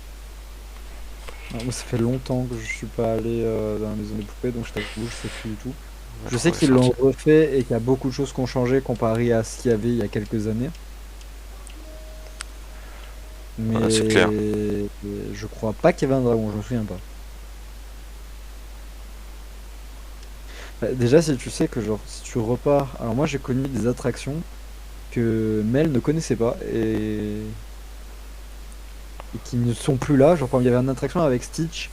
Ah, moi, ça fait longtemps que je suis pas allé dans la maison des poupées, donc je t'avoue, je sais plus du tout. Je Je crois sais qu'il est qu'ils l'ont sorti. refait et qu'il y a beaucoup de choses qui ont changé comparé à ce qu'il y avait il y a quelques années. Ouais, c'est clair. Mais je crois pas qu'il y avait un dragon, je me souviens pas. Bah, déjà, si tu sais que genre, si tu repars... Alors moi, j'ai connu des attractions que Mel ne connaissait pas et qui ne sont plus là. Genre, quand il y avait une attraction avec Stitch,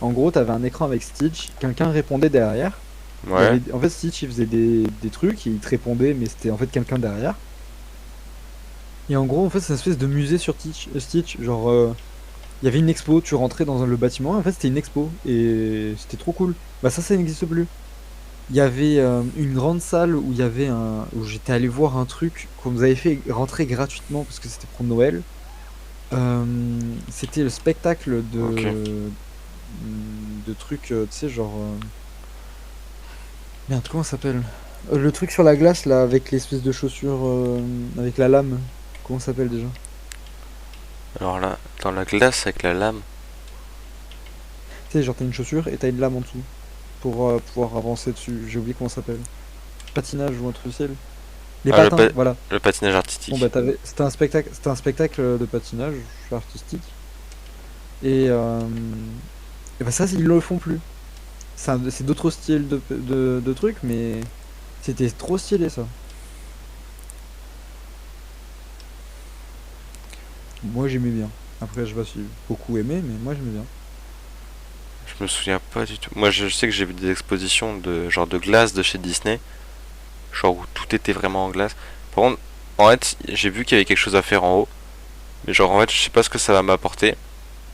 en gros, t'avais un écran avec Stitch, quelqu'un répondait derrière. Ouais. En fait, Stitch, il faisait des trucs, et il te répondait, mais c'était en fait quelqu'un derrière. Et en gros, en fait, c'est une espèce de musée sur Stitch. Genre, il y avait une expo, tu rentrais dans le bâtiment, et en fait, c'était une expo. Et c'était trop cool. Bah, ça n'existe plus. Il y avait une grande salle où il y avait où j'étais allé voir un truc qu'on nous avait fait rentrer gratuitement parce que c'était pour Noël. C'était le spectacle Ok. de trucs, tu sais, genre. Merde, comment ça s'appelle? Le truc sur la glace là, avec l'espèce de chaussure, avec la lame. Comment ça s'appelle déjà? Alors là, dans la glace avec la lame. Tu sais, genre t'as une chaussure et t'as une lame en dessous pour pouvoir avancer dessus. J'ai oublié comment ça s'appelle. Patinage ou un truc du ciel. Les Ah, patins, voilà. le patinage Bon bah artistique. c'était un spectacle de patinage artistique et et bah ça ils le font plus. C'est d'autres styles de trucs mais c'était trop stylé ça. Moi j'aimais bien. Après je sais pas si beaucoup aimé mais moi j'aimais bien. Je me souviens pas du tout. Moi, je sais que j'ai vu des expositions de genre de glace de chez Disney. Genre où tout était vraiment en glace. Par contre, en fait, j'ai vu qu'il y avait quelque chose à faire en haut. Mais genre, en fait, je sais pas ce que ça va m'apporter.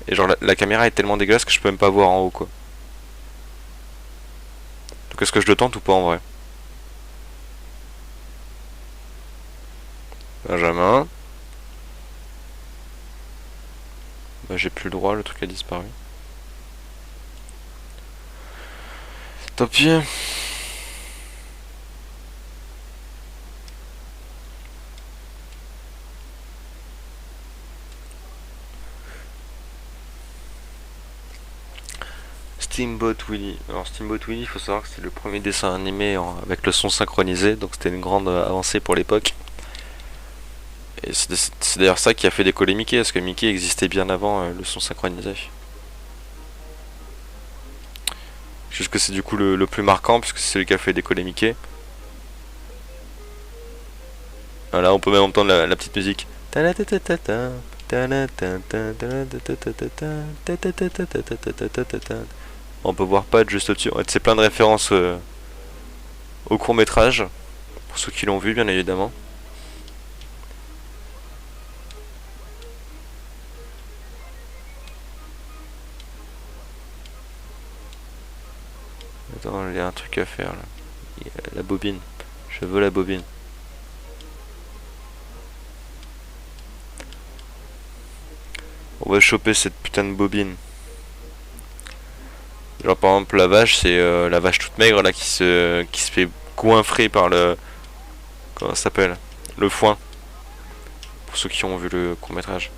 Et genre, la caméra est tellement dégueulasse que je peux même pas voir en haut, quoi. Donc, est-ce que je le tente ou pas en vrai? Benjamin. Bah, j'ai plus le droit, le truc a disparu. Tant pis. Steamboat Willie. Alors Steamboat Willie, il faut savoir que c'est le premier dessin animé avec le son synchronisé, donc c'était une grande avancée pour l'époque. Et c'est d'ailleurs ça qui a fait décoller Mickey, parce que Mickey existait bien avant le son synchronisé. Juste que c'est du coup le plus marquant, puisque c'est celui qui a fait décoller Mickey. Voilà, on peut même entendre la petite musique. On peut voir Pat juste au-dessus. C'est plein de références au court métrage, pour ceux qui l'ont vu bien évidemment. Attends, il y a un truc à faire là. La bobine. Je veux la bobine. On va choper cette putain de bobine. Genre par exemple la vache, c'est la vache toute maigre là qui se fait goinfrer par le... Comment ça s'appelle? Le foin. Pour ceux qui ont vu le court-métrage.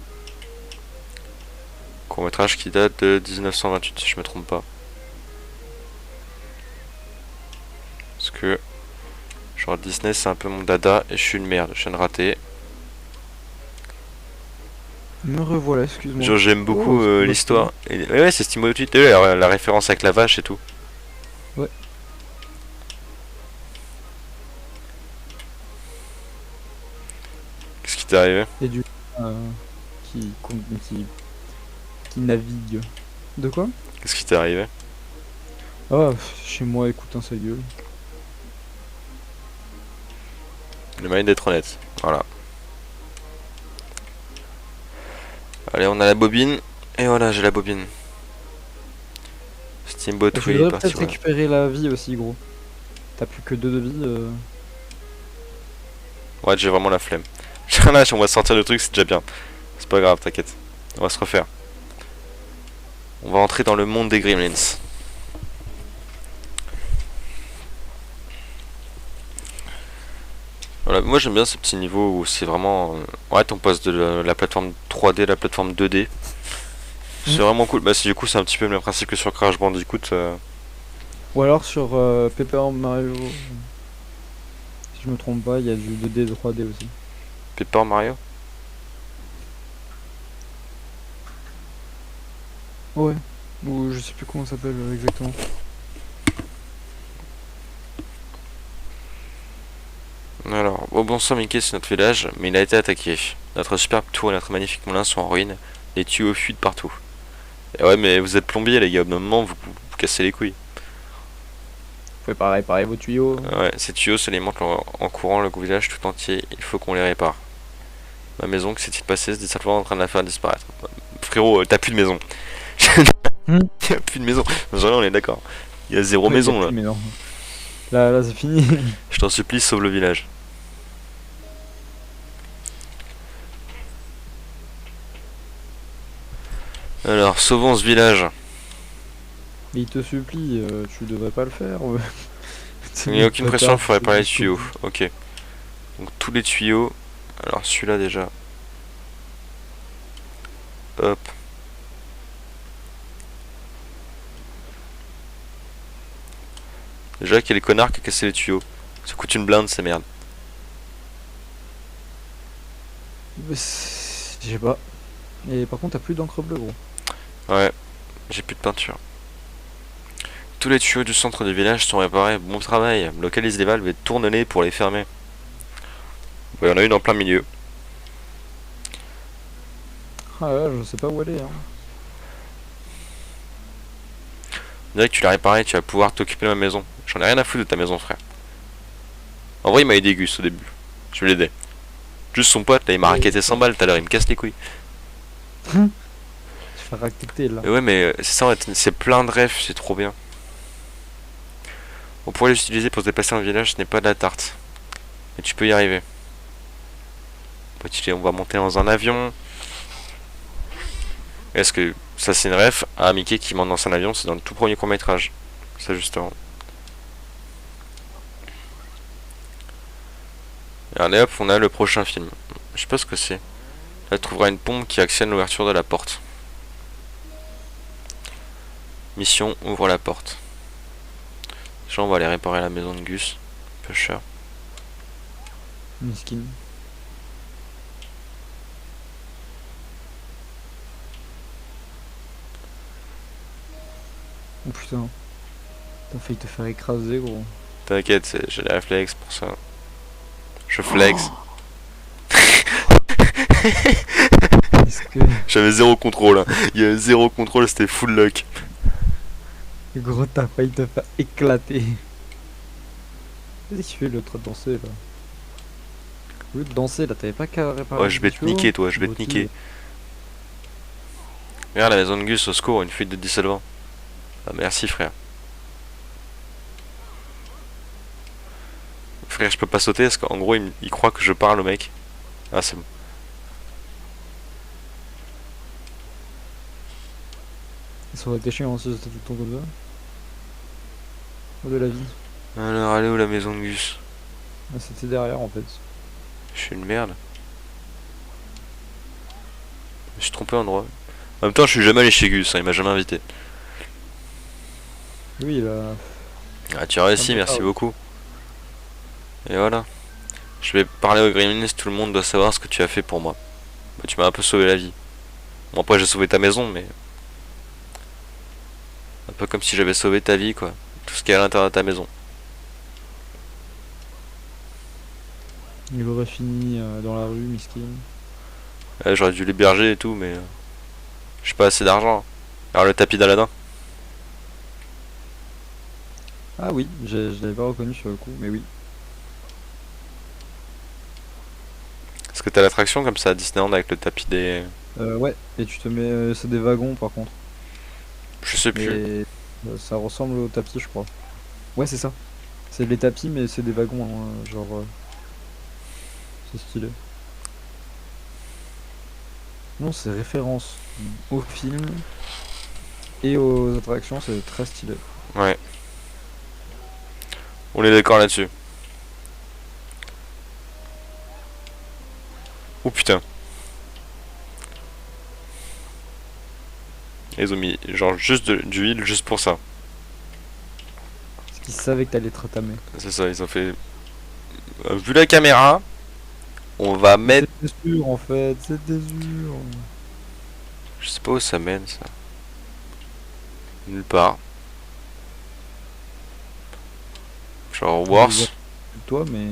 Court-métrage qui date de 1928 si je me trompe pas. Parce que genre Disney c'est un peu mon dada et je suis une merde, je viens de rater. Me revoilà, excuse-moi. Genre j'aime beaucoup Oh, c'est l'histoire. Ouais, c'est Steamboat Willie, t'as vu la référence avec la vache et tout. Ouais. Qu'est-ce qui t'est arrivé? Et du euh, qui, con- qui qui navigue. De quoi? Qu'est-ce qui t'est arrivé? Ah, chez moi, écoute un sa gueule. Le moyen d'être honnête. Voilà. Allez, on a la bobine. Et voilà, j'ai la bobine. Steamboat Je Willie voudrais parti. peut-être récupérer la vie aussi, gros. T'as plus que 2 de vie. Ouais, j'ai vraiment la flemme. Là, on va sortir le truc, c'est déjà bien. C'est pas grave, t'inquiète. On va se refaire. On va entrer dans le monde des Gremlins. Voilà, moi j'aime bien ces petits niveaux où c'est vraiment... ouais, on passe de la plateforme 3D à la plateforme 2D. C'est vraiment cool. Bah, du coup, c'est un petit peu le même principe que sur Crash Bandicoot. Ou alors sur Paper Mario. Si je me trompe pas, il y a du 2D 3D aussi. Paper Mario. Ouais. Ou je sais plus comment ça s'appelle exactement. Alors, au bon sang, Mickey, c'est notre village, mais il a été attaqué. Notre superbe tour et notre magnifique moulin sont en ruine. Les tuyaux fuient de partout. Et ouais, mais vous êtes plombier, les gars. Au bout d'un moment, vous cassez les couilles. Faut réparer vos tuyaux. Ouais, ces tuyaux s'alimentent en courant le village tout entier. Il faut qu'on les répare. Ma maison, que s'est-il passé? Se dit simplement en train de la faire disparaître. Frérot, t'as plus de maison. Hmm. Y'a plus de maison. Genre, on est d'accord. Il y a zéro Ouais, maison y a là. plus, mais non. Là c'est fini. Je t'en supplie, sauve le village. Alors, sauvons ce village. Mais il te supplie, tu devrais pas le faire. Il n'y a aucune pression, il faut réparer les tuyaux. Ok. Donc tous les tuyaux. Alors celui-là déjà. Hop. Déjà quel connard qui a cassé les tuyaux. Ça coûte une blinde ces merdes. Je sais pas. Et par contre, t'as plus d'encre bleue, gros. Ouais. J'ai plus de peinture. Tous les tuyaux du centre du village sont réparés. Bon travail. Localise les valves et tourne-les pour les fermer. Ouais, il y en a une en plein milieu. Ah là, je sais pas où elle est. Hein. On dirait que tu l'as réparé, tu vas pouvoir t'occuper de ma maison. J'en ai rien à foutre de ta maison, frère. En vrai, il m'a aidé Gus au début. Je vais l'aider. Juste son pote, là, il m'a raquetté 100 balles tout à l'heure, il me casse les couilles. Je fais raqueter là. Mais ouais, mais c'est ça, en fait, c'est plein de rêves, c'est trop bien. On pourrait les utiliser pour se déplacer dans le village, ce n'est pas de la tarte. Mais tu peux y arriver. On va monter dans un avion. Est-ce que ça c'est une ref? Ah, Mickey qui monte dans un avion, c'est dans le tout premier court-métrage. Ça justement. Et allez hop, on a le prochain film. Je sais pas ce que c'est. Là, tu trouveras une pompe qui actionne l'ouverture de la porte. Mission, ouvre la porte. Déjà, on va aller réparer la maison de Gus. Un peu cher. Miskin. Oh putain. T'as failli te faire écraser, gros. T'inquiète, j'ai les réflexes pour ça. Je flex. Est-ce que. J'avais zéro contrôle. Hein. Il y avait zéro contrôle, c'était full luck. Gros, t'as failli te faire éclater. Qu'est-ce qu'il fait l'autre à danser là? Au lieu de danser là, t'avais pas qu'à réparer. Ouais, je vais te niquer, toi, je vais te niquer. Regarde la maison de Gus, au secours, une fuite de dissolvant. Ah, merci, frère. Frère, je peux pas sauter parce qu'en gros, il croit que je parle au mec. Ah, c'est bon. Ça aurait été chiant si c'était tout le temps comme ça. de la vie. Alors, allez où la maison de Gus? Ah, c'était derrière en fait. Je suis une merde. Je me suis trompé d'endroit. En même temps, je suis jamais allé chez Gus, hein, il m'a jamais invité. Oui, là. Ah, tu as réussi, merci beaucoup. Et voilà. Je vais parler aux Gremlins, tout le monde doit savoir ce que tu as fait pour moi. Bah, tu m'as un peu sauvé la vie. Bon, après, j'ai sauvé ta maison, mais. Un peu comme si j'avais sauvé ta vie, quoi. Tout ce qui est à l'intérieur de ta maison. Il aurait fini dans la rue, miskin. Ouais, j'aurais dû l'héberger et tout, mais. J'ai pas assez d'argent. Alors, le tapis d'Aladin. Ah oui, je l'avais pas reconnu sur le coup, mais oui. Est-ce que t'as l'attraction comme ça à Disneyland avec le tapis des. Ouais, et tu te mets. C'est des wagons par contre. Je sais plus. Mais ça ressemble au tapis, je crois. Ouais, c'est ça. C'est les tapis, mais c'est des wagons, hein, genre. C'est stylé. Non, c'est référence au film et aux attractions, c'est très stylé. Ouais. On est d'accord là-dessus. Oh putain. Ils ont mis genre juste du huile juste pour ça. Parce qu'ils savaient que t'allais te retamer. C'est ça, ils ont fait. Vu la caméra, on va mettre. C'était sûr en fait, c'était sûr. Je sais pas où ça mène ça. Nulle part. Genre Je le vois Wars. plus que toi, mais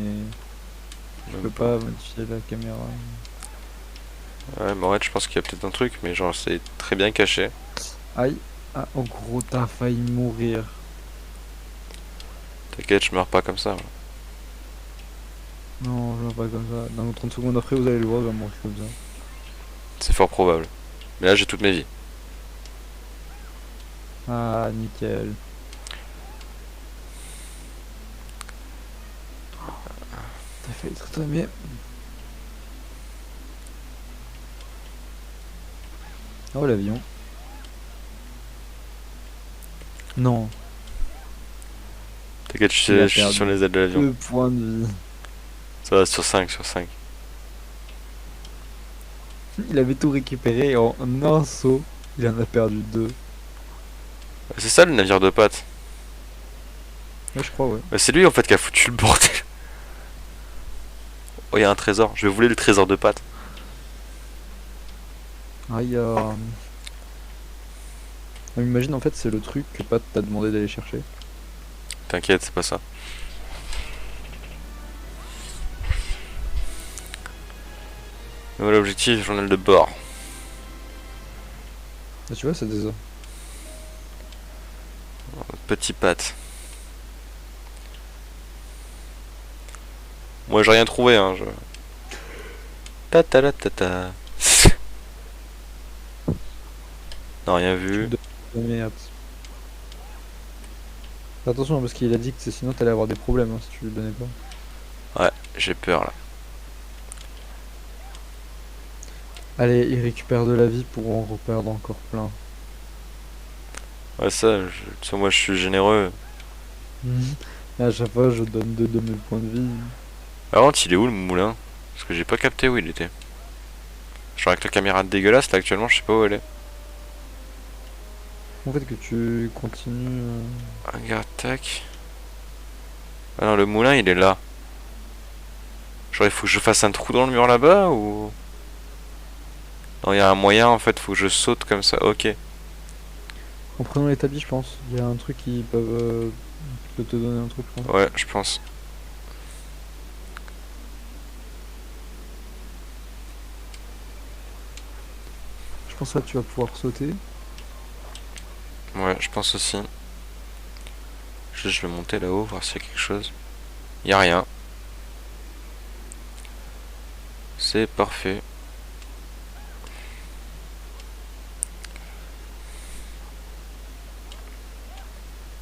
je peux Même pas. pas modifier la caméra. Ouais, mais en fait, je pense qu'il y a peut-être un truc, mais genre c'est très bien caché. Aïe. Ah, en gros, t'as failli mourir. T'inquiète, je meurs pas comme ça. Non, je vois pas comme ça. Dans 30 secondes après, vous allez le voir, il va mourir comme ça. C'est fort probable. Mais là, j'ai toutes mes vies. Ah, nickel. T'as failli te retamer. Oh, l'avion. Non, T'inquiète, il a je suis sur perdu les ailes de l'avion. 2 points de vie. Ça va sur 5 sur 5. Il avait tout récupéré en un saut. Il en a perdu 2. C'est ça le navire de pâte. Ouais, je crois, ouais. Bah, c'est lui en fait qui a foutu le bordel. Oh, il y a un trésor. Je vais voler le trésor de pâte. Aïe. Imagine en fait, c'est le truc que Pat t'a demandé d'aller chercher. T'inquiète, c'est pas ça. Voilà l'objectif, journal de bord. Ah, tu vois, c'est des ça. Petit pâte. Moi j'ai rien trouvé hein. Ta ta ta ta ta. Non, rien Tu vu. me donnes de merde. Fais attention, parce qu'il a dit que sinon t'allais avoir des problèmes hein, si tu le donnais pas. Ouais, j'ai peur là. Allez, il récupère de la vie pour en reperdre encore plein. Ouais, ça, tu sais, moi je suis généreux. Et à chaque fois, je donne 2 de mes points de vie. Par contre, il est où le moulin? Parce que j'ai pas capté où il était. Genre avec la caméra dégueulasse là actuellement, je sais pas où elle est. En fait, que tu continues. Regarde, tac. Ah non, le moulin il est là. Genre il faut que je fasse un trou dans le mur là-bas ou. Non, il y a un moyen en fait, faut que je saute comme ça. Ok. En prenant l'établi, je pense. Il y a un truc qui peut te donner un truc, je pense. Ouais, je pense. Je pense que là, tu vas pouvoir sauter. Ouais, je pense aussi. Je vais monter là-haut, voir s'il y a quelque chose. Y a rien. C'est parfait.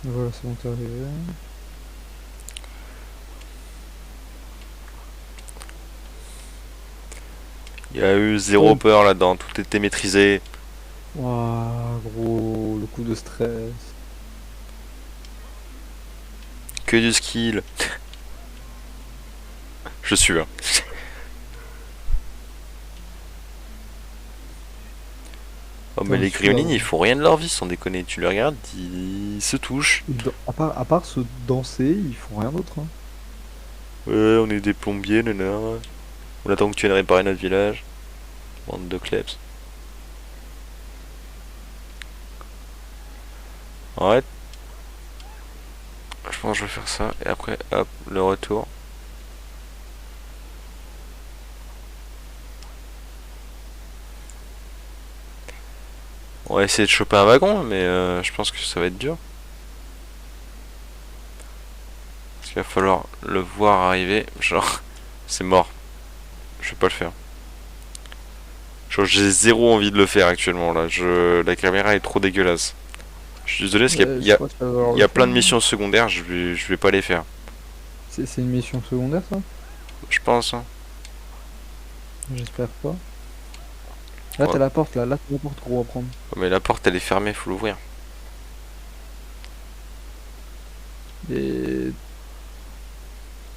Voilà, c'est bon, t'es arrivé. Il y a eu zéro peur là-dedans, tout était maîtrisé. Waouh, gros, le coup de stress. que du skill. Je suis hein. Oh mais Putain, les celui-là, gremlins ils font rien de leur vie sans déconner. Tu les regardes, ils se touchent. à part se danser, ils font rien d'autre. Hein. Ouais, on est des plombiers, nana. On attend que tu viennes réparer notre village. Bande de klebs. Ouais. Je pense que je vais faire ça. Et après, hop, le retour. On va essayer de choper un wagon, mais je pense que ça va être dur. Parce qu'il va falloir le voir arriver. Genre, c'est mort. Je vais pas le faire. Genre, j'ai zéro envie de le faire actuellement là. La caméra est trop dégueulasse. Je suis désolé parce qu'il y Je a, crois que tu vas devoir il le y a faire. plein de missions secondaires, je vais pas les faire. C'est une mission secondaire ça? Je pense. Hein. J'espère pas. Là Ouais. t'as la porte là t'as la porte gros à prendre. Oh, mais la porte elle est fermée, faut l'ouvrir. Et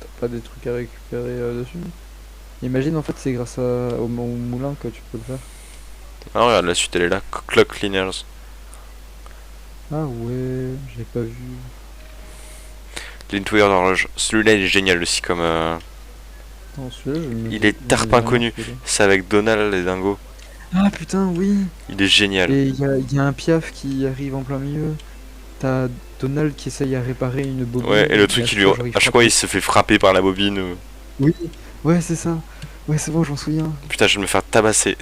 t'as pas des trucs à récupérer dessus? Imagine en fait c'est grâce au moulin que tu peux le faire. Ah regarde, la suite elle est là. Clock Cleaners. Ah ouais, j'ai pas vu. Les nettoyeurs d'horloge. Celui-là il est génial aussi comme... Non, celui-là, il est tarp inconnu. C'est avec Donald et Dingo. Ah putain, oui! Il est génial. Et il y a un piaf qui arrive en plein milieu. T'as Donald qui essaye à réparer une bobine. Ouais, et le à truc chaque il lui... fois, genre, À chaque fois il se fait frapper par la bobine. Oui, ouais, c'est ça. Ouais, c'est bon, j'en souviens. Putain, je vais me faire tabasser.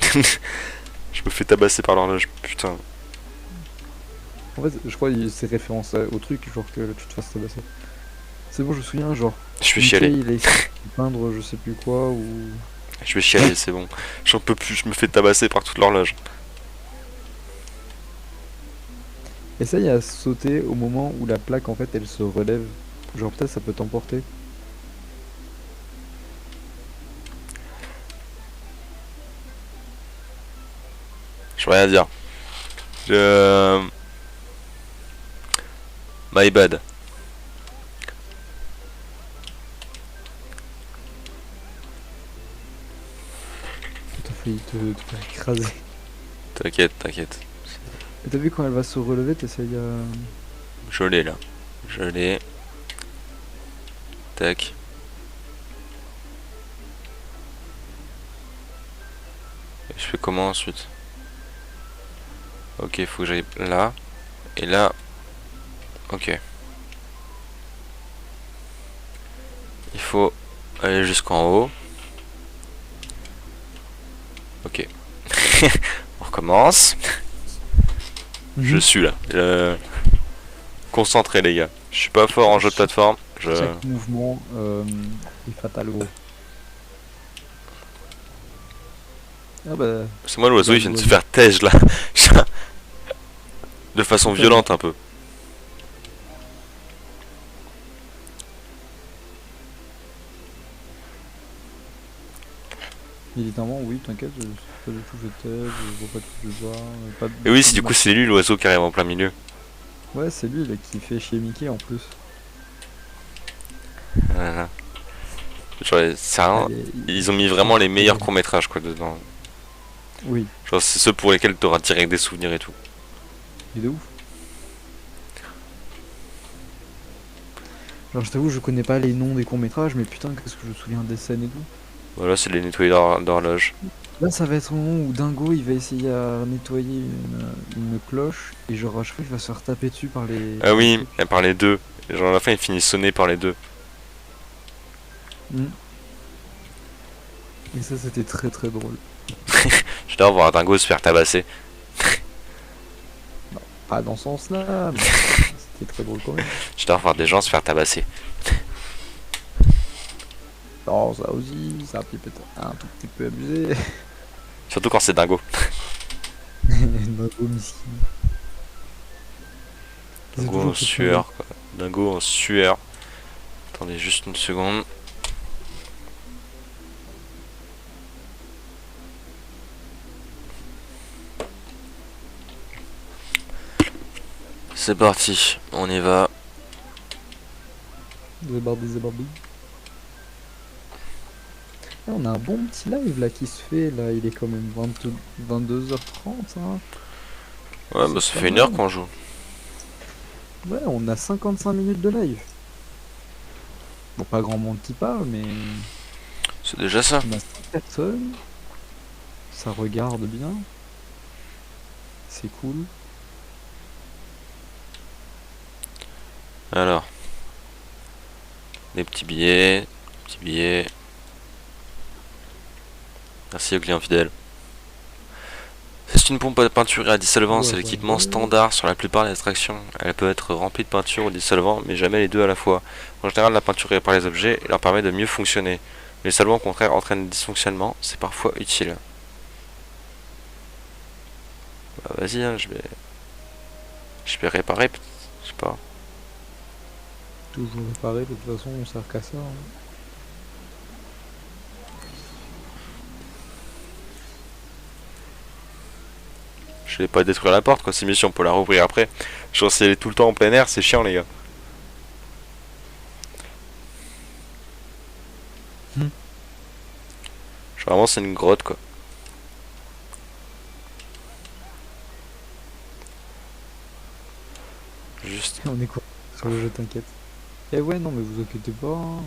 Je me fais tabasser par l'horloge, putain. En fait, je crois que c'est référence au truc, genre que tu te fasses tabasser. C'est bon, je me souviens, genre. Je vais Mickey, chialer. il a essayé de peindre je sais plus quoi, ou. Je vais chialer, c'est bon. J'en peux plus, je me fais tabasser par toute l'horloge. Essaye à sauter au moment où la plaque, en fait, elle se relève. Genre, peut-être ça peut t'emporter. Je vais rien dire. Je... My bad. T'as failli te faire écraser. T'inquiète, t'inquiète. Et t'as vu quand elle va se relever, t'essayes à. Je l'ai là. Je l'ai. Tac. Et je fais comment ensuite? Ok, faut que j'aille là. Et là. Ok. Il faut aller jusqu'en haut. Ok. On recommence. Je suis là. Concentré les gars. Je suis pas fort en jeu de plateforme. Chaque mouvement est fatal, gros. Ah bah. C'est moi l'oiseau, il vient de se faire tège là. De façon violente un peu. Militairement, oui, t'inquiète, je sais pas du tout, je t'aide, je vois pas tout le voir. Pas de- Et oui, c'est du coup c'est lui l'oiseau qui arrive en plein milieu. Ouais, c'est lui là, qui fait chier Mickey en plus. Voilà. Genre, c'est rien. Allez, Ils ont mis vraiment les meilleurs courts-métrages quoi dedans. Oui, Genre c'est ceux pour lesquels t'auras direct des souvenirs et tout. il est de ouf. Genre, je t'avoue, je connais pas les noms des courts-métrages, mais putain, qu'est-ce que je me souviens des scènes et tout. Voilà, c'est les nettoyeurs d'horloge. Là, ça va être au moment où Dingo il va essayer à nettoyer une cloche, et genre à chaque fois il va se faire taper dessus par les. Ah oui, par les deux. Et genre à la fin il finit sonné par les deux. Mm. Et ça, c'était très très drôle. J'adore voir Dingo se faire tabasser. Pas dans ce sens-là, mais c'était très drôle quand même. J'adore voir des gens se faire tabasser. Non, ça aussi, c'est un tout petit peu abusé. Surtout quand c'est Dingo. Dingo miskin. C'est Dingo toujours en ce sueur quoi. Dingo en sueur. Attendez juste une seconde. C'est parti, on y va. Zébardi. Ah, on a un bon petit live là qui se fait, là il est quand même 22h30 hein. Ouais, bah C'est ça pas fait 1 heure mal. qu'on joue. Ouais, on a 55 minutes de live. Bon, pas grand monde qui parle, mais C'est déjà ça. on a 5 personnes. Ça regarde bien. C'est cool. Alors, des petits billets. Petits billets. Merci aux clients fidèles. C'est une pompe à peinture et à dissolvant, Ouais, c'est ouais, l'équipement ouais. standard sur la plupart des extractions. Elle peut être remplie de peinture ou de dissolvant, mais jamais les deux à la fois. En général, la peinture répare les objets et leur permet de mieux fonctionner. Mais le solvant au contraire entraîne des dysfonctionnements, c'est parfois utile. Bah vas-y, hein, je vais réparer, je sais pas. Toujours réparé, de toute façon, on sert qu'à ça, hein. Je vais pas détruire la porte, quoi, c'est mieux si on peut la rouvrir après. Genre si elle est tout le temps en plein air, c'est chiant les gars. Hmm. Genre vraiment c'est une grotte quoi. Juste. On est quoi sur le jeu, t'inquiète. Eh ouais, non, mais vous inquiétez pas, hein.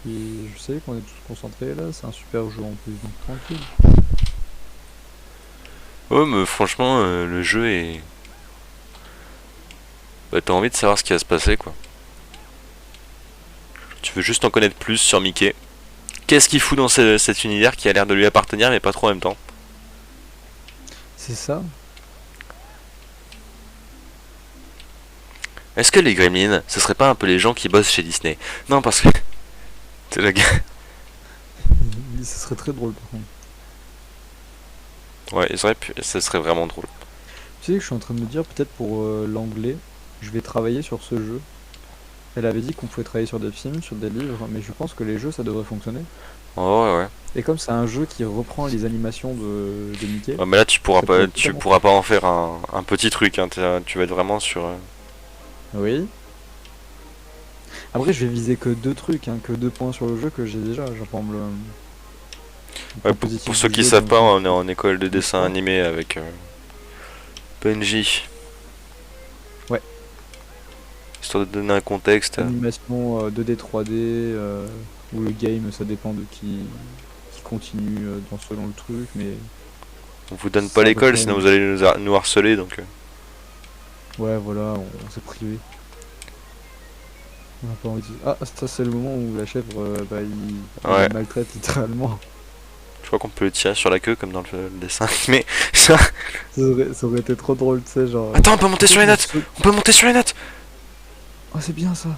Je sais qu'on est tous concentrés là, c'est un super jeu en plus, donc tranquille. Ouais mais franchement le jeu est. Bah t'as envie de savoir ce qui va se passer quoi. Tu veux juste en connaître plus sur Mickey. Qu'est-ce qu'il fout dans cet univers qui a l'air de lui appartenir mais pas trop en même temps. C'est ça. Est-ce que les Gremlins, ce serait pas un peu les gens qui bossent chez Disney? Non parce que. C'est le gars. Ce serait très drôle par contre. Ouais, ils auraient pu. Ça serait vraiment drôle. Tu sais que je suis en train de me dire, peut-être pour l'anglais, je vais travailler sur ce jeu. Elle avait dit qu'on pouvait travailler sur des films, sur des livres, mais je pense que les jeux ça devrait fonctionner. Oh, ouais, ouais. Et comme c'est un jeu qui reprend les animations de Mickey, Ouais, mais là ça pourrait tu totalement. pourras pas en faire un petit truc. Hein. Tu vas être vraiment sur. Oui. Après, je vais viser que deux trucs, hein, que deux points sur le jeu que j'ai déjà. Genre, par exemple, le Ouais, point pour positif ceux du qui jeu, savent donc pas, on est en école de dessin l'histoire. animé avec PNJ. Ouais. Histoire de donner un contexte. Animation 2D, 3D, où le game, ça dépend de qui continue selon le truc, mais On vous donne pas c'est à peu l'école, près. sinon vous allez nous harceler. Donc, Ouais, voilà, on s'est privé. On a pas envie de. Ah, ça, c'est le moment où la chèvre, il la ouais. maltraite littéralement. Je crois qu'on peut le tirer sur la queue comme dans le dessin animé. Ça- Ça aurait été trop drôle, tu sais, genre. Attends, on peut monter sur les Pourquoi notes. On peut monter sur les notes. Oh, c'est bien ça!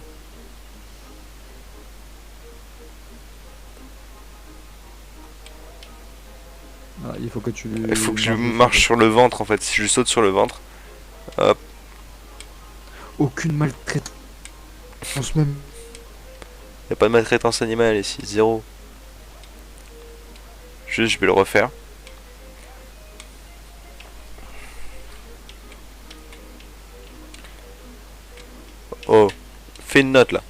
Ah, il faut que tu Il faut que je marches dessus, marche quoi. sur le ventre en fait. Si je saute sur le ventre, hop. Aucune maltraitance, même. Y a pas de maltraitance animale ici, zéro. Juste, je vais le refaire. Oh, fais une note là.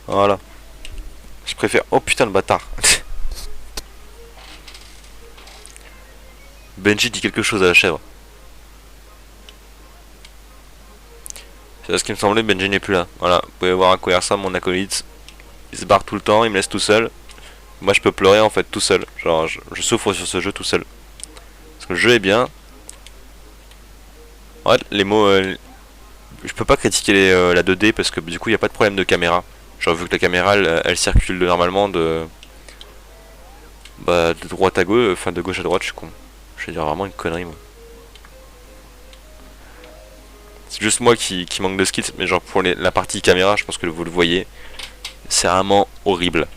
Voilà. Je préfère. Oh putain, le bâtard. Benji dit quelque chose à la chèvre. C'est ce qui me semblait, Benji n'est plus là. Voilà, vous pouvez voir à quoi il ressemble mon acolyte. Il se barre tout le temps, il me laisse tout seul. Moi je peux pleurer en fait tout seul. Genre je souffre sur ce jeu tout seul. Parce que le jeu est bien. En fait, les mots. Je peux pas critiquer la 2D parce que du coup il n'y a pas de problème de caméra. Genre vu que la caméra elle circule normalement de droite à gauche, enfin de gauche à droite, je suis con. Je vais dire vraiment une connerie moi. C'est juste moi qui manque de skills, mais genre pour la partie caméra, je pense que vous le voyez, c'est vraiment horrible.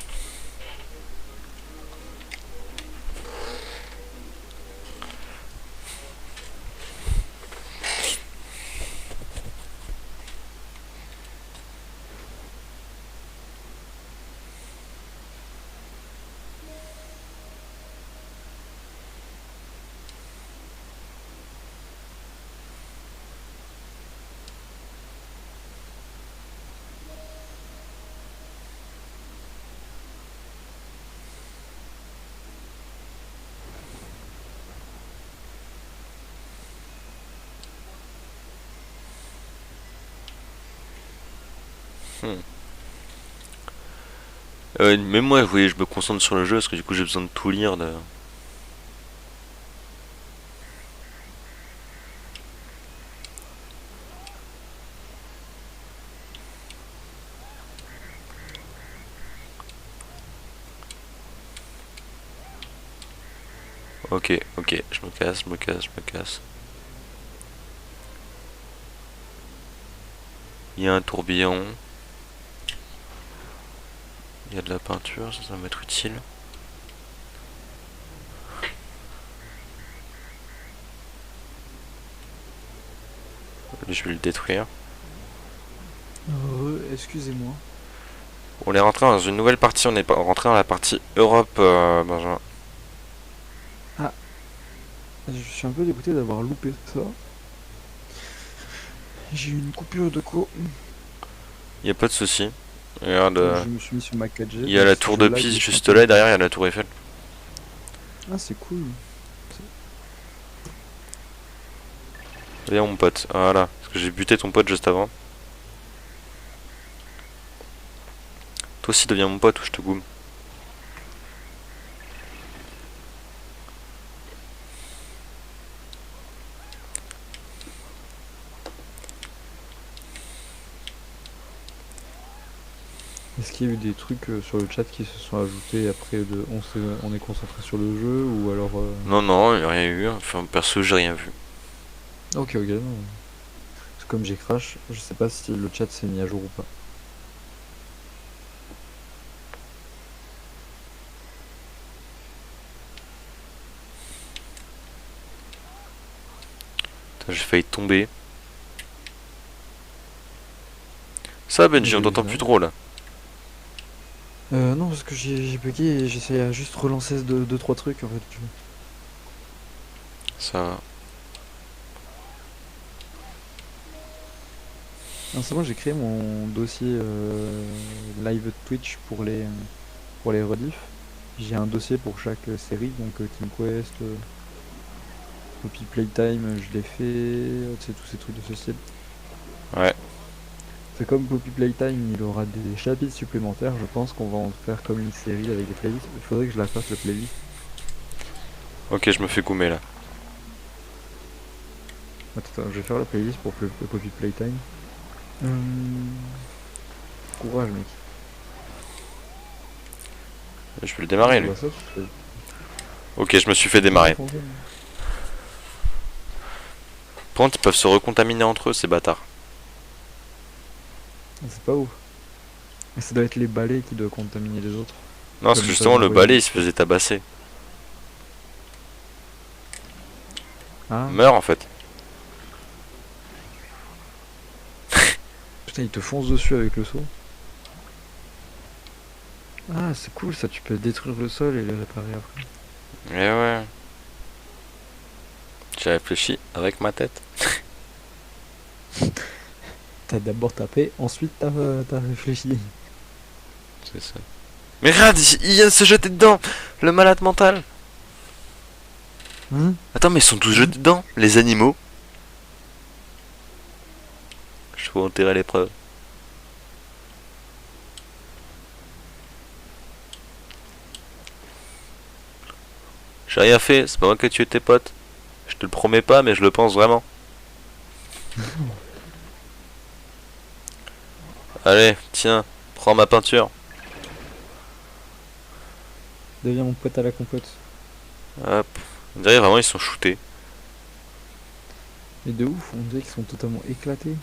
Hmm. Même moi, vous voyez, je me concentre sur le jeu parce que du coup j'ai besoin de tout lire. Ok, ok, je me casse, je me casse, je me casse. Il y a un tourbillon. Il y a de la peinture, ça va m'être utile. Lui, je vais le détruire. Excusez-moi. On est rentré dans une nouvelle partie, on est rentré dans la partie Europe, Benjamin. Ah, je suis un peu dégoûté d'avoir loupé ça. J'ai eu une coupure de co. Il y a pas de souci. Regarde, Je me suis mis sur ma 4G, il y a donc la si tour je de lag Pise un juste peu. là, et derrière il y a la tour Eiffel. Ah, c'est cool. Viens mon pote, voilà. Parce que j'ai buté ton pote juste avant. Toi aussi deviens mon pote ou je te goume. Est-ce qu'il y a eu des trucs sur le chat qui se sont ajoutés après on est concentré sur le jeu ou alors Non, non, il n'y a rien eu. Enfin, perso, j'ai rien vu. Ok, ok, non. Parce que comme j'ai crash, je sais pas si le chat s'est mis à jour ou pas. Putain, j'ai failli tomber. Ça, Benji, on J'ai eu t'entend ça. plus trop là. Non, parce que j'ai bugué et j'essayais à juste relancer 2-3 trucs en fait. Ça va. Non, c'est bon, j'ai créé mon dossier live Twitch pour les rediffs. J'ai un dossier pour chaque série, donc Team Quest, Poppy Playtime, je l'ai fait, c'est tous ces trucs de ce style. Ouais. C'est comme Poppy Playtime, il aura des chapitres supplémentaires, je pense qu'on va en faire comme une série avec des playlists. Il faudrait que je la fasse la playlist. Ok, je me fais goumer là. Attends, je vais faire la playlist pour Poppy Playtime. Courage mec. Je vais le démarrer lui. Bah ça, Ok, je me suis fait tu peux pas démarrer. foncer. Par contre, ils peuvent se recontaminer entre eux, ces bâtards. C'est pas ouf. Mais ça doit être les balais qui doivent contaminer les autres. Non, parce que Comme ils peuvent justement, le envoyer balai des... il se faisait tabasser. Ah, Meurs en fait. putain, ils te foncent dessus avec le saut. Ah, c'est cool ça, tu peux détruire le sol et le réparer après. Eh ouais. J'ai réfléchi avec ma tête. T'as d'abord tapé, ensuite t'as réfléchi. C'est ça. Mais regarde, il vient de se jeter dedans. Le malade mental. Hein? Attends, mais ils sont tous jetés dedans, les animaux. Je faut enterrer les preuves. J'ai rien fait, c'est pas moi qui ai tué tes potes. Je te le promets pas, mais je le pense vraiment. Allez, tiens, prends ma peinture. Deviens mon pote à la compote. Hop. On dirait vraiment ils sont shootés. Mais de ouf, on dirait qu'ils sont totalement éclatés.